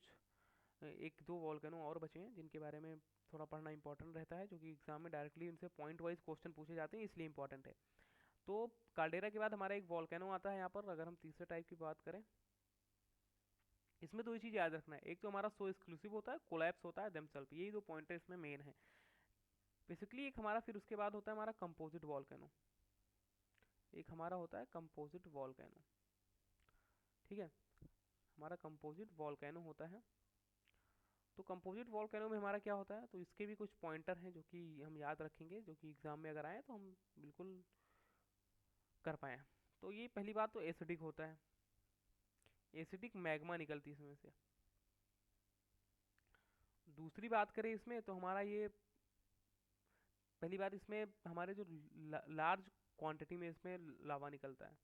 एक दो वॉल्केनो और बचे हैं जिनके बारे में थोड़ा पढ़ना इंपॉर्टेंट रहता है, जो कि एग्जाम में डायरेक्टली उनसे पॉइंट वाइज क्वेश्चन पूछे जाते हैं, इसलिए इंपॉर्टेंट है। तो काल्डेरा के बाद हमारा एक वॉल्केनो आता है यहाँ पर। अगर हम तीसरे टाइप की बात करें, इसमें दो ही चीज़ याद रखना है, एक तो हमारा सो एक्सक्लूसिव होता है, कोलैप्स होता है देमसेल्फ, यही दो पॉइंट इसमें मेन है बेसिकली। एक हमारा फिर उसके बाद होता है हमारा कंपोजिट वॉल्केनो, एक हमारा होता है कंपोजिट वॉल्केनो, ठीक है, हमारा कंपोजिट वॉल्केनो होता है। तो कंपोजिट वॉल्केनो में हमारा क्या होता है, तो इसके भी कुछ पॉइंटर हैं जो कि हम याद रखेंगे, जो कि एग्जाम में अगर आए तो हम बिल्कुल कर पाए। तो ये पहली बात तो एसिडिक होता है, एसिडिक मैग्मा निकलती है इसमें से। दूसरी बात करें इसमें तो हमारा ये पहली बात, इसमें हमारे जो लार्ज क्वांटिटी में इसमें लावा निकलता है।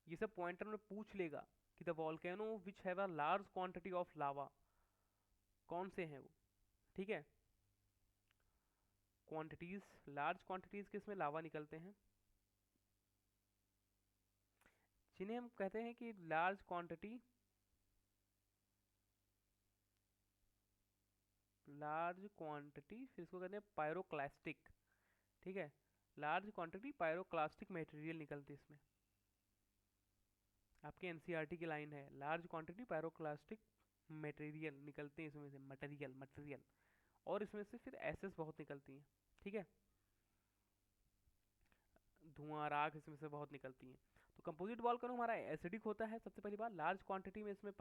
ये सब पॉइंटर में पूछ लेगा कि the volcano which have a large quantity of lava, कौन से हैं वो, ठीक है। क्वांटिटीज, लार्ज क्वांटिटीज किसमें लावा निकलते हैं, जिन्हें हम कहते हैं कि लार्ज क्वांटिटी, लार्ज क्वांटिटी फिर इसको कहते हैं पायरोक्लास्टिक, ठीक है। लार्ज क्वांटिटी पायरोक्लास्टिक मटेरियल निकलती है इसमें, आपके एनसीईआरटी की लाइन है, लार्ज क्वांटिटी पायरोक्लास्टिक मटेरियल निकलते हैं इसमें से, मटेरियल मटेरियल। और इसमें से फिर एसेस बहुत निकलती हैं, ठीक है, धुआं राख इसमें से बहुत निकलती हैं। तो कंपोजिट वॉल्केनो हमारा एसिडिक होता है सबसे पहली बात, लार्ज क्वांटिटी में इसमें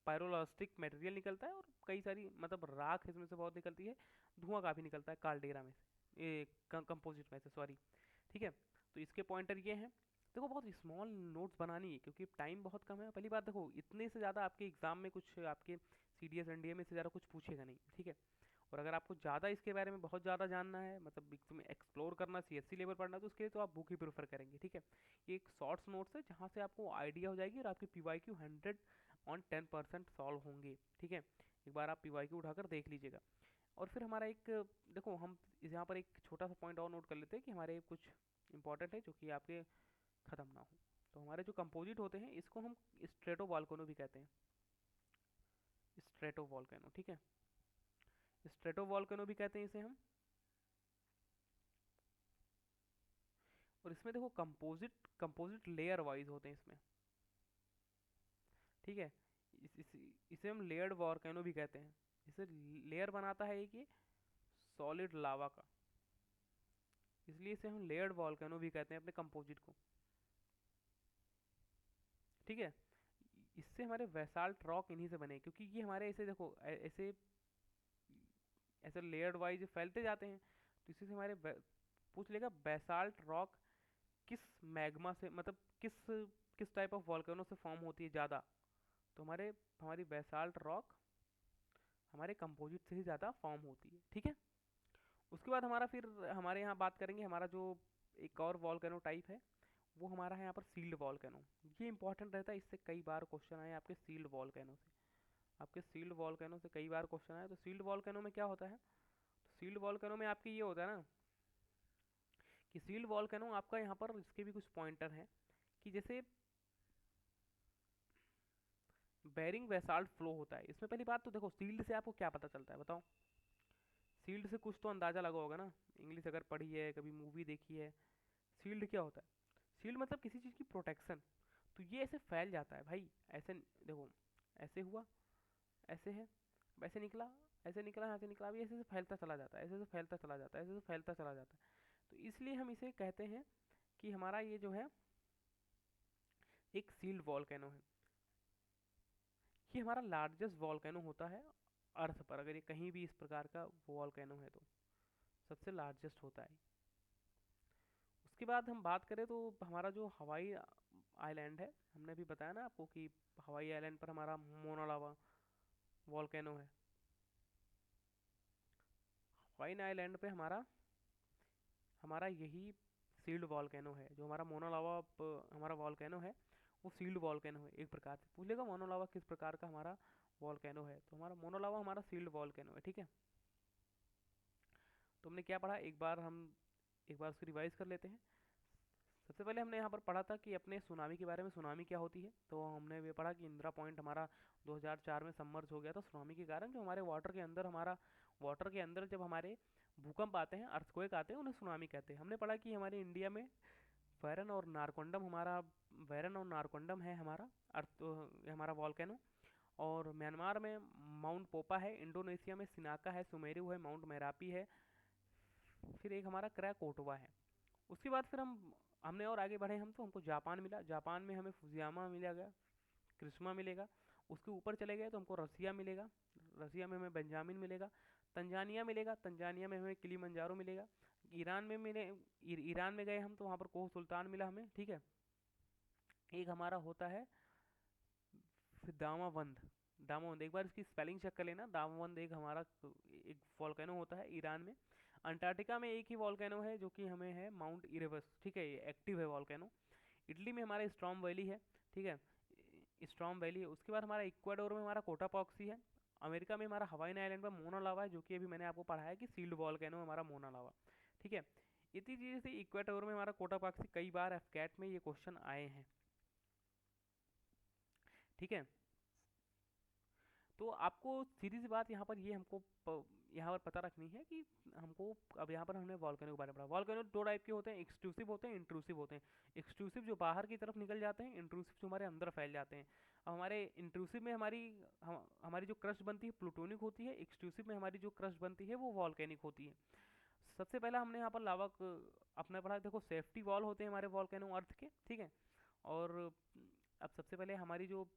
पायरोलास्टिक मटेरियल निकलता है, और कई सारी मतलब राख इसमें से बहुत निकलती है, धुआं काफ़ी निकलता है काल्डेरा में से, ये कंपोजिट में से, सॉरी, ठीक है। तो इसके पॉइंटर ये हैं। देखो बहुत स्मॉल नोट्स बनानी है क्योंकि टाइम बहुत कम है। पहली बात देखो, इतने से ज़्यादा आपके एग्जाम में कुछ, आपके सीडीएस एनडीए में से ज़्यादा कुछ पूछेगा नहीं, ठीक है। और अगर आपको ज़्यादा इसके बारे में बहुत ज़्यादा जानना है, मतलब एकदम एक्सप्लोर करना, सीएससी लेवल पढ़ना है, तो उसके लिए तो आप बुक ही प्रेफर करेंगे, ठीक है। ये एक शॉर्ट्स नोट्स है जहाँ से आपको आइडिया हो जाएगी, और आपके पीवाईक्यू 110% सॉल्व होंगे, ठीक है। एक बार आप पीवाईक्यू उठाकर देख लीजिएगा। और फिर हमारा एक, देखो हम यहाँ पर एक छोटा सा पॉइंट और नोट कर लेते हैं कि हमारे कुछ इंपॉर्टेंट है जो कि आपके ख़त्म ना हो। तो हमारे जो कंपोजिट होते हैं इसको हम स्ट्रेटो वॉल्केनो भी कहते हैं, स्ट्रेटो वॉल्केनो, ठीक है, स्ट्रेटो वॉल्केनो भी कहते हैं इसे हम। और इसमें देखो कंपोजिट कंपोजिट लेयर वाइज होते हैं इसमें, ठीक है। इसे हम लेयर्ड वॉल्केनो भी कहते हैं। इसे लेयर बनाता है एक ये सॉलिड लावा का, इसलिए इसे हम लेयर्ड वॉल्केनो भी कहते हैं अपने कंपोजिट को, ठीक है। इससे हमारे वेसाल्ट रॉक इन्हीं से बने, क्योंकि ये हमारे ऐसे देखो ऐसे ऐसे लेयर्ड वाइज फैलते जाते हैं। तो इसी से हमारे पूछ लेगा बेसाल्ट रॉक किस मैग्मा से, मतलब किस टाइप ऑफ वॉल्केनो से फॉर्म होती है ज़्यादा, तो हमारी बेसाल्ट रॉक हमारे कंपोजिट से ही ज़्यादा फॉर्म होती है, ठीक है। उसके बाद हमारा फिर हमारे यहाँ बात करेंगे, हमारा जो एक और वॉल्केनो टाइप है वो हमारा है यहाँ पर सील्ड वॉल्केनो। ये इंपॉर्टेंट रहता है, इससे कई बार क्वेश्चन आए आपके सील्ड वॉल्केनो से, आपके सील्ड वॉल्केनो से कई बार क्वेश्चन आए। तो सील्ड वॉल्केनो में क्या होता है, तो सील्ड वॉल्केनो में आपके ये होता है ना कि सील्ड वॉल्केनो आपका यहाँ पर इसके भी कुछ पॉइंटर हैं, कि जैसे बेरिंग बेसाल्ट फ्लो होता है इसमें। पहली बात तो देखो सील्ड से आपको क्या पता चलता है बताओ, सील्ड से कुछ तो अंदाजा लगा होगा ना, इंग्लिश अगर पढ़ी है, कभी मूवी देखी है। सील्ड क्या होता है, सील्ड मतलब किसी चीज़ की प्रोटेक्शन। तो ये ऐसे फैल जाता है भाई, ऐसे देखो, ऐसे हुआ, ऐसे है, वैसे निकला, ऐसे निकला, यहाँ से निकला, अभी ऐसे से फैलता चला जाता है, ऐसे से फैलता चला जाता है, ऐसे से फैलता चला जाता है। तो इसलिए हम इसे कहते हैं कि हमारा ये जो है एक सील्ड वॉल्केनो है। ये हमारा लार्जेस्ट वॉल्केनो होता है अर्थ पर, अगर ये कहीं भी इस प्रकार का वॉल्केनो है तो सबसे लार्जेस्ट होता है। उसके बाद हम बात करें तो हमारा जो हवाई आइलैंड है, हमने अभी बताया ना आपको कि हवाई आइलैंड पर हमारा मोना लावा वॉल्केनो है। हवाई आइलैंड पे हमारा हमारा यही सील्ड वॉल्केनो है, जो हमारा मोना लावा हमारा वॉल्केनो है, वो सील्ड वॉल्केनो है। एक प्रकार से पूछ लेगा मोना लावा किस प्रकार का हमारा वॉल्केनो है, तो हमारा मोना लावा हमारा सील्ड वॉल्केनो है, ठीक है। तो हमने क्या पढ़ा, एक बार उसको रिवाइज कर लेते हैं। सबसे पहले हमने यहाँ पर पढ़ा था कि अपने सुनामी के बारे में, सुनामी क्या होती है। तो हमने ये पढ़ा कि इंदिरा पॉइंट हमारा 2004 में सबमर्ज हो गया था सुनामी के कारण, जो हमारे वाटर के अंदर, हमारा वाटर के अंदर जब हमारे भूकंप आते हैं, अर्थक्वेक आते हैं, उन्हें सुनामी कहते हैं। हमने पढ़ा कि हमारे इंडिया में वैरन और नारकोंडम हमारा, वैरन और नारकोंडम है हमारा अर्थ, हमारा वॉल्केनो। और म्यांमार में माउंट पोपा है, इंडोनेशिया में सिनाका है, सुमेरु है, माउंट मेरापी है, फिर एक हमारा क्रैकोटवा है। उसके बाद फिर हमने और आगे बढ़े हम, तो हमको जापान मिला, जापान में हमें फुजियामा मिलेगा, क्रिस्मा मिलेगा। उसके ऊपर चले गए तो हमको रसिया मिलेगा, रसिया में हमें बेंजामिन मिलेगा। तंजानिया मिलेगा, तंजानिया में हमें किलीमंजारो मिलेगा। ईरान में मिले, ईरान में गए हम तो वहाँ पर कोह सुल्तान मिला हमें, ठीक है। एक हमारा होता है फिर दामावंद, दामावंद एक बार इसकी स्पेलिंग चेक कर लेना। दामावंद एक हमारा एक वॉल्केनो होता है ईरान में। अंटार्कटिका में एक ही वॉल्केनो है जो कि हमें है माउंट इरेबस, ठीक है, ये एक्टिव है वॉल्केनो। इटली में हमारा स्ट्रॉम वैली है, ठीक है, स्ट्रॉम वैली है। उसके बाद हमारा इक्वाडोर में हमारा कोटापॉक्सी है। अमेरिका में हमारा हवाई आइलैंड पर मोना लावा है, जो कि अभी मैंने आपको पढ़ाया कि सील्ड वॉल्केनो हमारा मोना लावा, ठीक है। इतनी चीज़ें से इक्वाडोर में हमारा कोटापॉक्सी, कई बार एफकैट में ये क्वेश्चन आए हैं, ठीक है। तो आपको सीधी सी बात यहाँ पर ये हमको यहाँ पर पता रखनी है कि हमको, अब यहाँ पर हमने वॉल्केनो के बारे में पढ़ा। वॉल्केनो दो टाइप के होते हैं, एक्सट्रूसिव होते हैं, इंट्रूसिव होते हैं। एक्सट्रूसिव जो बाहर की तरफ निकल जाते हैं, इंट्रूसिव जो हमारे अंदर फैल जाते हैं। अब हमारे इंट्रूसिव में हमारी जो क्रस्ट बनती है प्लूटोनिक होती है, एक्सट्रूसिव में हमारी जो क्रस्ट बनती है वो वॉल्केनिक होती है। सबसे पहला हमने यहाँ पर लावा अपने पढ़ा, देखो सेफ्टी वॉल होते हैं हमारे वॉल्केनो अर्थ के, ठीक है। और अब सबसे पहले हमारी जो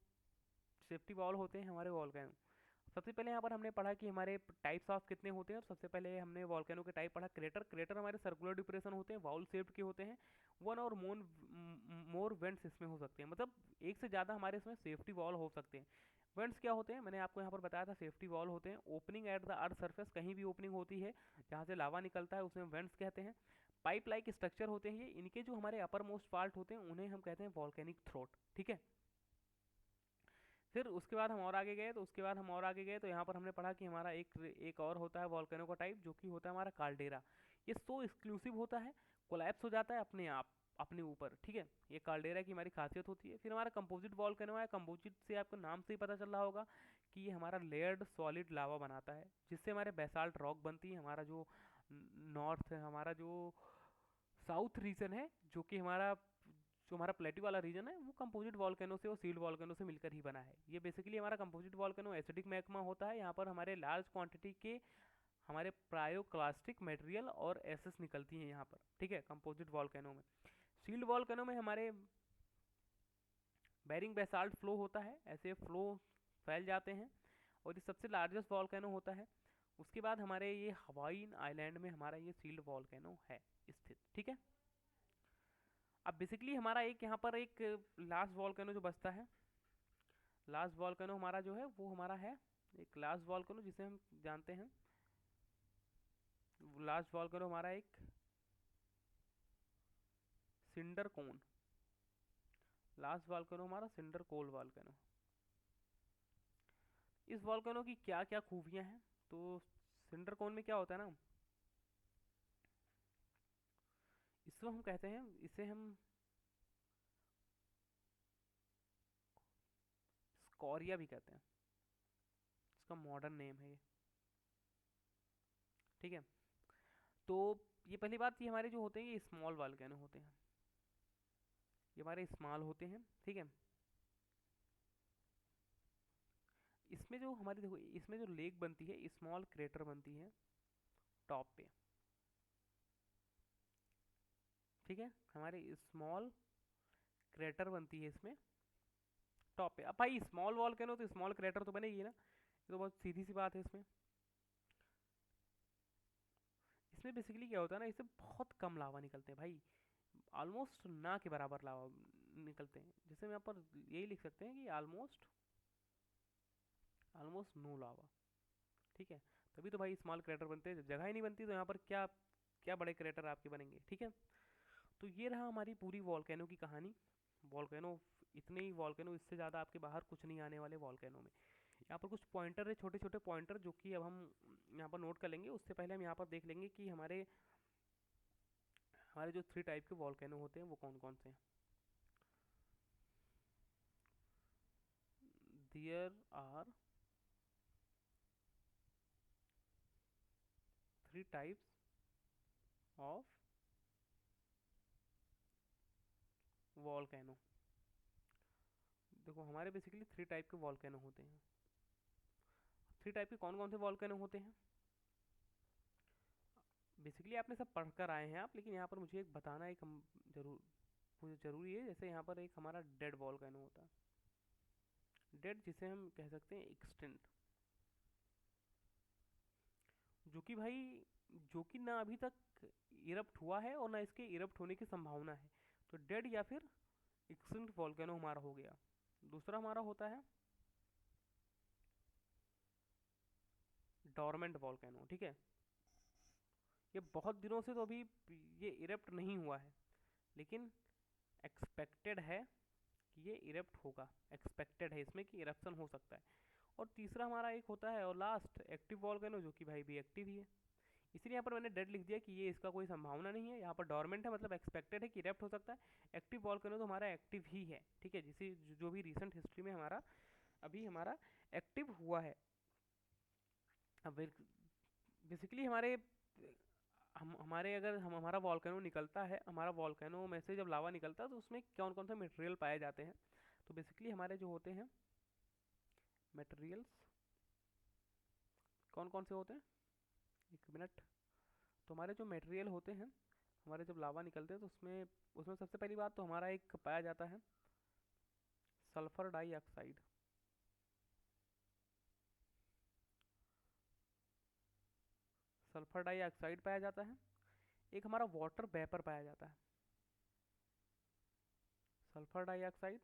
सेफ्टी वॉल होते हैं हमारे वॉल्केनो, सबसे पहले यहाँ पर हमने पढ़ा कि हमारे टाइप्स ऑफ कितने होते हैं। और सबसे पहले हमने वॉल्केनो के टाइप पढ़ा। क्रेटर, क्रेटर हमारे सर्कुलर डिप्रेशन होते हैं, बाउल शेप्ड के होते हैं। वन और मोर वेंट्स इसमें हो सकते हैं, मतलब एक से ज़्यादा हमारे इसमें सेफ्टी वॉल हो सकते हैं। वेंट्स क्या होते हैं, मैंने आपको यहाँ पर बताया था। सेफ्टी वॉल होते हैं opening at the earth surface, कहीं भी ओपनिंग होती है जहाँ से लावा निकलता है उसमें वेंट्स कहते हैं। पाइप लाइक स्ट्रक्चर होते हैं ये, इनके जो हमारे अपर मोस्ट पार्ट होते हैं उन्हें हम कहते हैं वॉल्केनिक थ्रोट, ठीक है। फिर उसके बाद हम और आगे गए, तो उसके बाद हम और आगे गए तो यहाँ पर हमने पढ़ा कि हमारा एक और होता है वॉल्केनो का टाइप, जो कि होता है हमारा काल्डेरा। ये सो एक्सक्लूसिव होता है, कोलैप्स हो जाता है अपने आप अपने ऊपर, ठीक है। ये काल्डेरा की हमारी खासियत होती है। फिर हमारा कंपोजिट वॉल्केनो है। कंपोजिट से आपको नाम से ही पता चल रहा होगा कि ये हमारा लेयर्ड सॉलिड लावा बनाता है, जिससे हमारे बेसाल्ट रॉक बनती है। हमारा जो नॉर्थ है, हमारा जो साउथ रीजन है, जो हमारा प्लेट्यू वाला रीजन है, वो कंपोजिट वॉल्केनो से और सील्ड वॉल्केनो से मिलकर ही बना है। ये बेसिकली हमारा कंपोजिट वॉल्केनो एसिडिक मैग्मा होता है। यहाँ पर हमारे लार्ज क्वांटिटी के हमारे प्रायोक्लास्टिक मटेरियल और एसेस निकलती हैं यहाँ पर, ठीक है, कंपोजिट वॉल्केनो में। सील्ड वॉल्केनो में हमारे बेरिंग बेसाल्ट फ्लो होता है, ऐसे फ्लो फैल जाते हैं, और ये सबसे लार्जेस्ट वॉल्केनो होता है। उसके बाद हमारे ये हवाई आइलैंड में हमारा ये सील्ड वॉल्केनो है स्थित, ठीक है। अब बेसिकली हमारा एक यहाँ पर एक लास्ट वॉल्केनो जो बचता है, लास्ट वॉल्केनो हमारा जो है वो हमारा है एक लास्ट वॉल्केनो जिसे हम जानते हैं, लास्ट वॉल्केनो हमारा एक सिंडर कोन, लास्ट वॉल्केनो हमारा सिंडर कोल वॉल्केनो। इस वॉल्केनो की क्या क्या खूबियां हैं, तो सिंडर कोन में क्या होता है ना, इसको हम कहते हैं, इसे हम स्कोरिया भी कहते हैं, इसका मॉडर्न नेम है ये, ठीक है। तो ये पहली बात, ये हमारे जो होते हैं ये स्मॉल वॉल्केनो होते हैं, ये हमारे स्मॉल होते हैं, ठीक है। इसमें जो हमारी देखो, इसमें जो लेक बनती है, स्मॉल क्रेटर बनती है टॉप पे, ठीक है। हमारे स्मॉल क्रेटर बनती है इसमें टॉप पे। अब भाई स्मॉल वॉल्केनो तो स्मॉल क्रेटर तो बनेगी ना, ये तो बहुत सीधी सी बात है। इसमें इसमें बेसिकली क्या होता है ना, इससे बहुत कम लावा निकलते हैं भाई, ऑलमोस्ट ना के बराबर लावा निकलते हैं। जैसे हम यहाँ पर यही लिख सकते हैं कि ऑलमोस्ट ऑलमोस्ट नो लावा, ठीक है। तभी तो भाई स्मॉल क्रेटर बनते हैं, जब जगह ही नहीं बनती तो यहाँ पर क्या क्या बड़े क्रेटर आपके बनेंगे, ठीक है। तो ये रहा हमारी पूरी वॉल्केनो की कहानी। वॉल्केनो, इतने ही वॉल्केनो, इससे ज़्यादा आपके बाहर कुछ नहीं आने वाले वॉल्केनो में। यहाँ पर कुछ पॉइंटर है, छोटे छोटे पॉइंटर, जो कि अब हम यहाँ पर नोट कर लेंगे। उससे पहले हम यहाँ पर देख लेंगे कि हमारे हमारे जो 3 टाइप के वॉल्केनो होते हैं वो कौन कौन से हैं? There are 3 types of volcano. देखो हमारे बेसिकली 3 टाइप के वॉल्केनो होते हैं। 3 टाइप के कौन कौन से वॉल्केनो होते हैं? बेसिकली आपने सब पढ़ कर आए हैं आप, लेकिन यहाँ पर मुझे एक बताना एक जरूर मुझे ज़रूरी है। जैसे यहाँ पर एक हमारा डेड वॉल्केनो होता है, डेड जिसे हम कह सकते हैं एक्सटिंक्ट, जो कि भाई जो कि ना अभी तक इरप्ट हुआ है और ना इसके इरप्ट होने की संभावना है। तो डेड या फिर एक्सटिंक्ट वॉल्केनो हमारा हो गया। दूसरा हमारा होता है डोरमेंट वॉल्केनो, ठीक है। ये बहुत दिनों से तो अभी ये इरप्ट नहीं हुआ है, लेकिन एक्सपेक्टेड है कि ये इरप्ट होगा, एक्सपेक्टेड है इसमें कि इरप्शन हो सकता है। और तीसरा हमारा एक होता है और लास्ट एक्टिव वॉल्केनो, जो कि भाई भी एक्टिव ही है। इसलिए यहाँ पर मैंने डेड लिख दिया कि ये इसका कोई संभावना नहीं है। यहाँ पर डोरमेंट है मतलब एक्सपेक्टेड है कि इरप्ट हो सकता है। एक्टिव वॉल्केनो तो हमारा एक्टिव ही है, ठीक है, जिसे जो भी रिसेंट हिस्ट्री में हमारा अभी हमारा एक्टिव हुआ है। अब बेसिकली हम हमारे अगर हम हमारा वॉल्केनो निकलता है, हमारा वॉल्केनो में से जब लावा निकलता है तो उसमें कौन कौन से मटेरियल पाए जाते हैं? तो बेसिकली हमारे जो होते हैं मटेरियल्स कौन कौन से होते हैं, एक मिनट। तो हमारे जो मटेरियल होते हैं, हमारे जब लावा निकलते हैं तो उसमें उसमें सबसे पहली बात तो हमारा एक पाया जाता है सल्फर डाइऑक्साइड। सल्फर डाइऑक्साइड पाया जाता है। एक हमारा वाटर वेपर पाया जाता है, sulphur dioxide,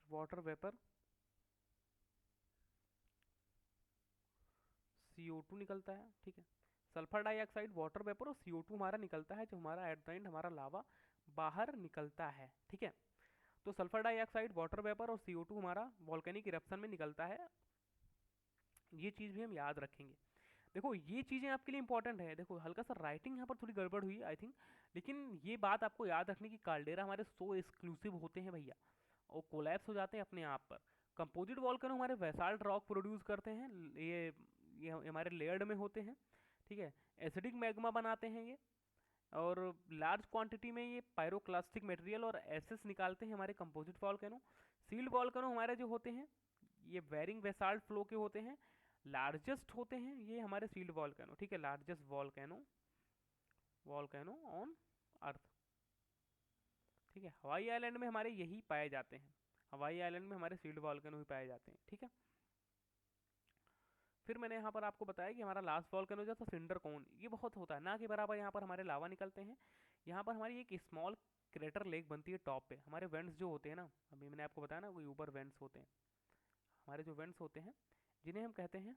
water vapour, CO2 निकलता है, ठीक है। सल्फर डाइऑक्साइड, वाटर वेपर और CO2 हमारा निकलता है, जो हमारा एट द एंड हमारा लावा बाहर निकलता है, ठीक है। तो सल्फर डाइऑक्साइड, वाटर वेपर और CO2 हमारा वॉल्केनिक इरप्शन में निकलता है। ये चीज़ भी हम याद रखेंगे। देखो ये चीज़ें आपके लिए इंपॉर्टेंट है। देखो हल्का सा राइटिंग यहाँ पर थोड़ी गड़बड़ हुई आई थिंक, लेकिन ये बात आपको याद रखने की काल्डेरा हमारे सो एक्सक्लूसिव होते हैं भैया, और कोलैप्स हो जाते हैं अपने आप पर। कंपोजिट वॉल्केनो हमारे वेसाल्ट रॉक प्रोड्यूस करते हैं, ये हमारे लेयर्ड में होते हैं, ठीक है। एसिडिक मैग्मा बनाते हैं ये, और लार्ज क्वांटिटी में ये पायरोक्लास्टिक मटेरियल और एसेस निकालते हैं हमारे कंपोजिट वॉल्केनो। सील्ड वॉल्केनो हमारे जो होते हैं ये वेरिंग बेसाल्ट फ्लो के होते हैं, लार्जेस्ट होते हैं ये हमारे सील्ड वॉल्केनो, ठीक है, largest volcano volcano on earth, ठीक है। हवाई आइलैंड में हमारे यही पाए जाते हैं, हवाई आइलैंड में हमारे सील्ड वॉल्केनो ही पाए जाते हैं, ठीक है। फिर मैंने यहाँ पर आपको बताया कि हमारा लास्ट वॉल्केनो जो था सिंडर कोन, ये बहुत होता है ना के बराबर, यहाँ पर हमारे लावा निकलते हैं। यहाँ पर हमारी एक स्मॉल क्रेटर लेक बनती है टॉप पे। हमारे वेंट्स जो होते हैं ना, अभी मैंने आपको बताया ना कोई ऊपर वेंट्स होते हैं, हमारे जो वेंट्स होते हैं जिन्हें हम कहते हैं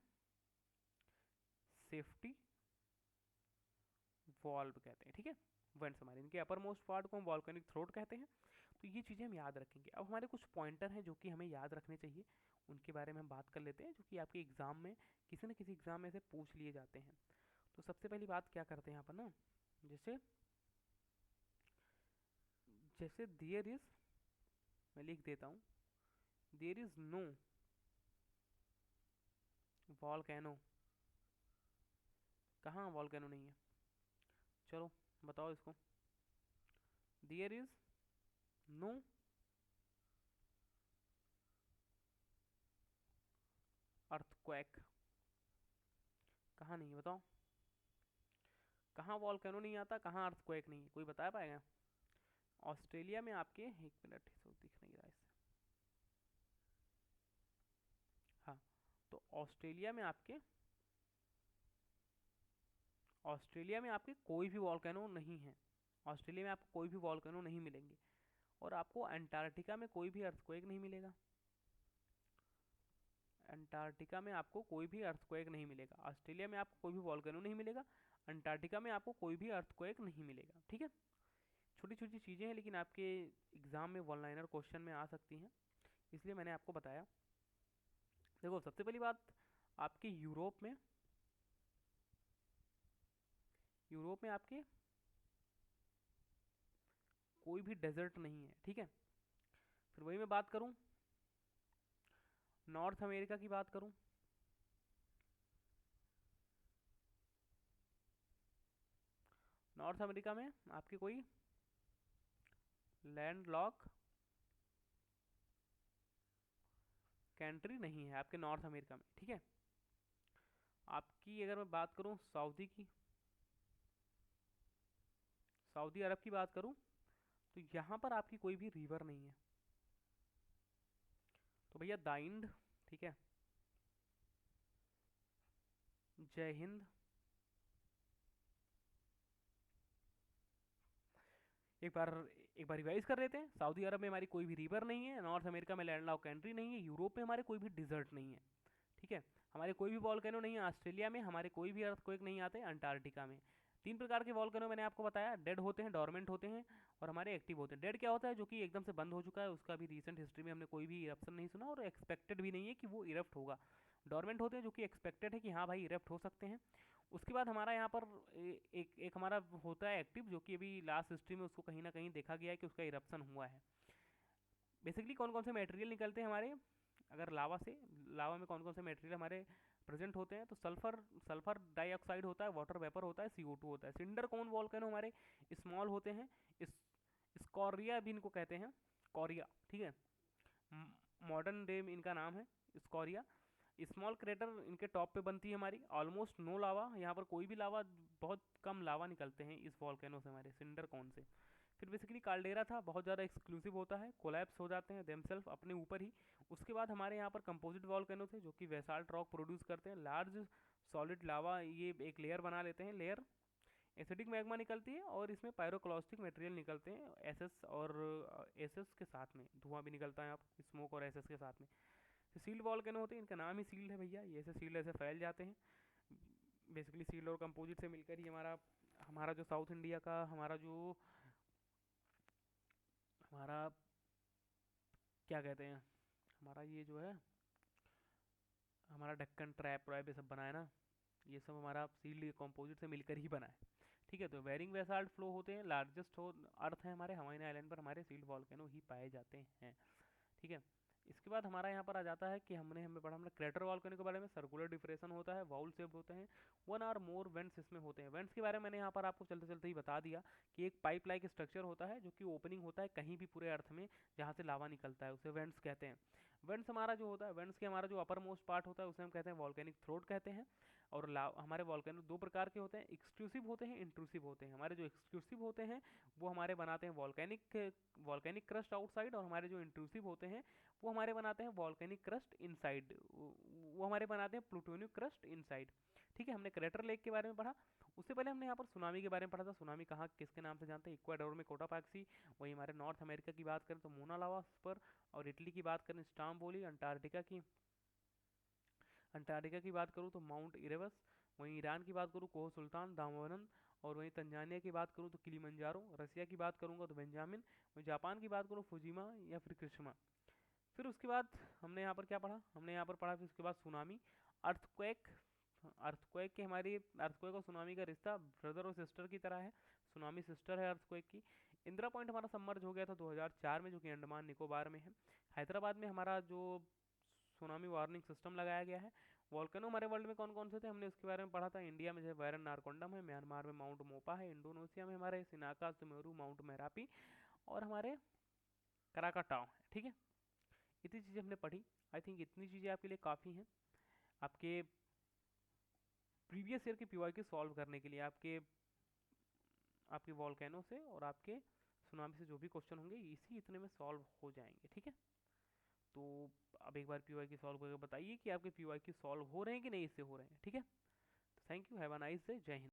सेफ्टी वॉल्व कहते हैं, ठीक है। वेंट्स हमारे, इनके अपर मोस्ट पार्ट को हम वॉल्केनिक थ्रोट कहते हैं। तो ये चीज़ें हम याद रखेंगे। अब हमारे कुछ पॉइंटर हैं जो कि हमें याद रखने चाहिए, उनके बारे में हम बात कर लेते हैं, जो कि आपके एग्ज़ाम में किसी न किसी एग्ज़ाम में से पूछ लिए जाते हैं। तो सबसे पहली बात क्या करते हैं यहाँ पर ना, जैसे जैसे देयर इज़, मैं लिख देता हूँ, देयर इज़ नो वॉल्केनो। कहाँ वॉल्केनो नहीं है? चलो बताओ इसको। There is no earthquake. कहाँ नहीं है बताओ? कहाँ वॉल्केनो नहीं आता, कहाँ अर्थक्वेक नहीं है, कोई बता पाएगा? ऑस्ट्रेलिया में आपके, एक मिनट इसको दिख नहीं रहा इससे, हाँ। तो ऑस्ट्रेलिया में आपके कोई भी वॉल्केनो नहीं है। ऑस्ट्रेलिया में आपको कोई भी वॉल्केनो नहीं मिलेंगे। और आपको अंटार्कटिका में कोई भी अर्थक्वेक नहीं मिलेगा। अंटार्कटिका में आपको कोई भी अर्थक्वेक नहीं मिलेगा। ऑस्ट्रेलिया में आपको कोई भी वॉल्केनो नहीं मिलेगा। अंटार्कटिका में आपको कोई भी अर्थक्वेक नहीं मिलेगा, ठीक है। छोटी छोटी चीज़ें हैं, लेकिन आपके एग्जाम में वन लाइनर क्वेश्चन में आ सकती हैं, इसलिए मैंने आपको बताया। देखो सबसे पहली बात, आपके यूरोप में, यूरोप में आपके कोई भी डेजर्ट नहीं है, ठीक है। फिर वही मैं बात करूँ, नॉर्थ अमेरिका की बात करूँ, नॉर्थ अमेरिका में आपकी कोई लैंड लॉक कंट्री नहीं है आपके नॉर्थ अमेरिका में, ठीक है। आपकी अगर मैं बात करूँ सऊदी की, सऊदी अरब की बात करूँ, तो यहाँ पर आपकी कोई भी रिवर नहीं है। तो भैया दाइंड, ठीक है, जय हिंद। एक बार एक बार रिवाइज कर लेते हैं। सऊदी अरब में हमारी कोई भी रिवर नहीं है, नॉर्थ अमेरिका में लैंडलॉक कंट्री नहीं है, यूरोप में हमारे कोई भी डिजर्ट नहीं है, ठीक है। हमारे कोई भी वॉल्केनो नहीं है, ऑस्ट्रेलिया में हमारे कोई भी अर्थक्वेक नहीं आते, अंटार्कटिका में। तीन प्रकार के वॉल्केनो मैंने आपको बताया, डेड होते हैं, डोरमेंट होते हैं, और हमारे एक्टिव होते हैं। डेड क्या होता है, जो कि एकदम से बंद हो चुका है, उसका भी रिसेंट हिस्ट्री में हमने कोई भी इरप्शन नहीं सुना और एक्सपेक्टेड भी नहीं है कि वो इरप्ट होगा। डोरमेंट होते हैं जो कि एक्सपेक्टेड है कि हाँ भाई इरप्ट हो सकते हैं। उसके बाद हमारा यहाँ पर एक हमारा होता है एक्टिव, जो कि अभी लास्ट हिस्ट्री में उसको कहीं ना कहीं देखा गया है कि उसका इरप्शन हुआ है। बेसिकली कौन कौन से मटेरियल निकलते हैं हमारे, अगर लावा से, लावा में कौन कौन से मटेरियल हमारे प्रेजेंट होते हैं, तो सल्फर सल्फर डाइऑक्साइड होता है, वाटर वेपर होता है, CO2 होता है। सिंडर कौन वॉल्केनो हमारे स्मॉल होते हैं, इस स्कॉरिया भी इनको कहते हैं, कॉरिया, ठीक है, मॉडर्न डे में इनका नाम है स्कॉरिया। स्मॉल क्रेटर इनके टॉप पे बनती है हमारी, ऑलमोस्ट नो लावा, यहाँ पर कोई भी लावा, बहुत कम लावा निकलते हैं इस वॉल्केनो से हमारे सिंडर कौन से। फिर बेसिकली काल्डेरा था, बहुत ज़्यादा एक्सक्लूसिव होता है, कोलैप्स हो जाते हैं देमसेल्फ अपने ऊपर ही। उसके बाद हमारे यहाँ पर कंपोजिट वॉल्केनो थे जो कि वेसाल्ट रॉक प्रोड्यूस करते हैं, लार्ज सॉलिड लावा, ये एक लेयर बना लेते हैं, लेयर एसिडिक मैग्मा निकलती है, और इसमें पायरोक्लास्टिक मटेरियल निकलते हैं एसएस और एसएस के साथ में धुआं भी निकलता है, आप स्मोक और एसएस के साथ में। तो सील्ड वॉल्केनो होते हैं, इनका नाम ही सील्ड है भैया, ये ऐसे सील्ड ऐसे फैल जाते हैं। बेसिकली सील्ड और कंपोजिट से मिलकर ही हमारा हमारा जो साउथ इंडिया का हमारा जो हमारा क्या कहते हैं, हमारा ये जो है हमारा ढक्कन ट्रैप वैप ये सब बना है ना, ये सब हमारा सील्ड कंपोजिट से मिलकर ही बना है, ठीक है। तो वेरिंग बेसाल्ट फ्लो होते हैं, लार्जेस्ट हो अर्थ है हमारे हवाई आइलैंड पर, हमारे सील्ड वॉल्केनो ही पाए जाते हैं, ठीक है। इसके बाद हमारा यहाँ पर आ जाता है कि हमने पढ़ा हमने क्रेटर वॉल्केनो के बारे में, सर्कुलर डिप्रेशन होता है, वाउल शेप होते हैं, वन आर मोर वेंट्स इसमें होते हैं। वेंट्स के बारे में मैंने यहाँ पर आपको चलते चलते ही बता दिया कि एक पाइप लाइक स्ट्रक्चर होता है जो कि ओपनिंग होता है कहीं भी पूरे अर्थ में जहाँ से लावा निकलता है, उसे वेंट्स कहते हैं। वेंट्स हमारा जो होता है, वेंट्स के हमारा जो अपर मोस्ट पार्ट होता है उसे हम कहते हैं वॉल्केनिक थ्रोट कहते हैं। और हमारे वॉल्केनो दो प्रकार के होते हैं, एक्सक्लूसिव होते हैं, इंट्रूसिव होते हैं। हमारे जो एक्सक्लूसिव होते हैं वो हमारे बनाते हैं वॉल्केनिक वॉल्केनिक क्रस्ट आउटसाइड, और हमारे जो इंट्रूसिव होते हैं वो हमारे बनाते हैं वॉल्केनिक क्रस्ट इनसाइड, वो हमारे बनाते हैं प्लूटोनिक क्रस्ट इनसाइड, ठीक है। हमने क्रेटर लेक के बारे में पढ़ा, उससे पहले हमने यहाँ पर सुनामी के बारे में पढ़ा था। सुनामी कहाँ किसके नाम से जानते हैं, इक्वाडोर में कोटापाक्सी। वही हमारे नॉर्थ अमेरिका की बात करें तो मोना लावा पर, और इटली की बात करें स्टाम्बोली, अंटार्कटिका की बात करूँ तो माउंट इरेबस। वहीं ईरान की बात करूँ कोह सुल्तान दामोदरन। और वहीं तंजानिया की बात करूँ तो किलीमंजारो। रसिया की बात करूँगा तो बेंजामिन। वहीं जापान की बात करूँ फुजिमा या फिर कृष्णा। फिर उसके बाद हमने यहाँ पर क्या पढ़ा, हमने यहाँ पर पढ़ा फिर उसके बाद सुनामी, अर्थक्वेक। अर्थक्वेक के हमारी अर्थक्वेक और सुनामी का रिश्ता ब्रदर और सिस्टर की तरह है, सुनामी सिस्टर है अर्थक्वेक की। इंदिरा पॉइंट हमारा सबमर्ज हो गया था 2004 में, जो कि अंडमान निकोबार में है। हैदराबाद में हमारा जो सुनामी वार्निंग सिस्टम लगाया गया है। वॉल्केनो हमारे वर्ल्ड में कौन कौन से थे हमने उसके बारे में पढ़ा था। इंडिया में जो है वैरन नारकोंडम है, म्यांमार में माउंट मोपा है, इंडोनेशिया में हमारे सिनाका सुमेरू माउंट मेरापी, और हमारे कराकाटाओ है, ठीक है। इतनी चीज़ें हमने पढ़ी। आई थिंक इतनी चीज़ें आपके लिए काफ़ी हैं आपके प्रीवियस ईयर की PYQ सॉल्व करने के लिए। आपके आपके वॉल्केनो से और आपके सुनामी से जो भी क्वेश्चन होंगे इसी इतने में सॉल्व हो जाएंगे, ठीक है। तो अब एक बार PYQ सॉल्व करके बताइए कि आपके PYQ सॉल्व हो रहे हैं कि नहीं इससे हो रहे हैं, ठीक है। तो thank you, have a nice day, जय हिंद।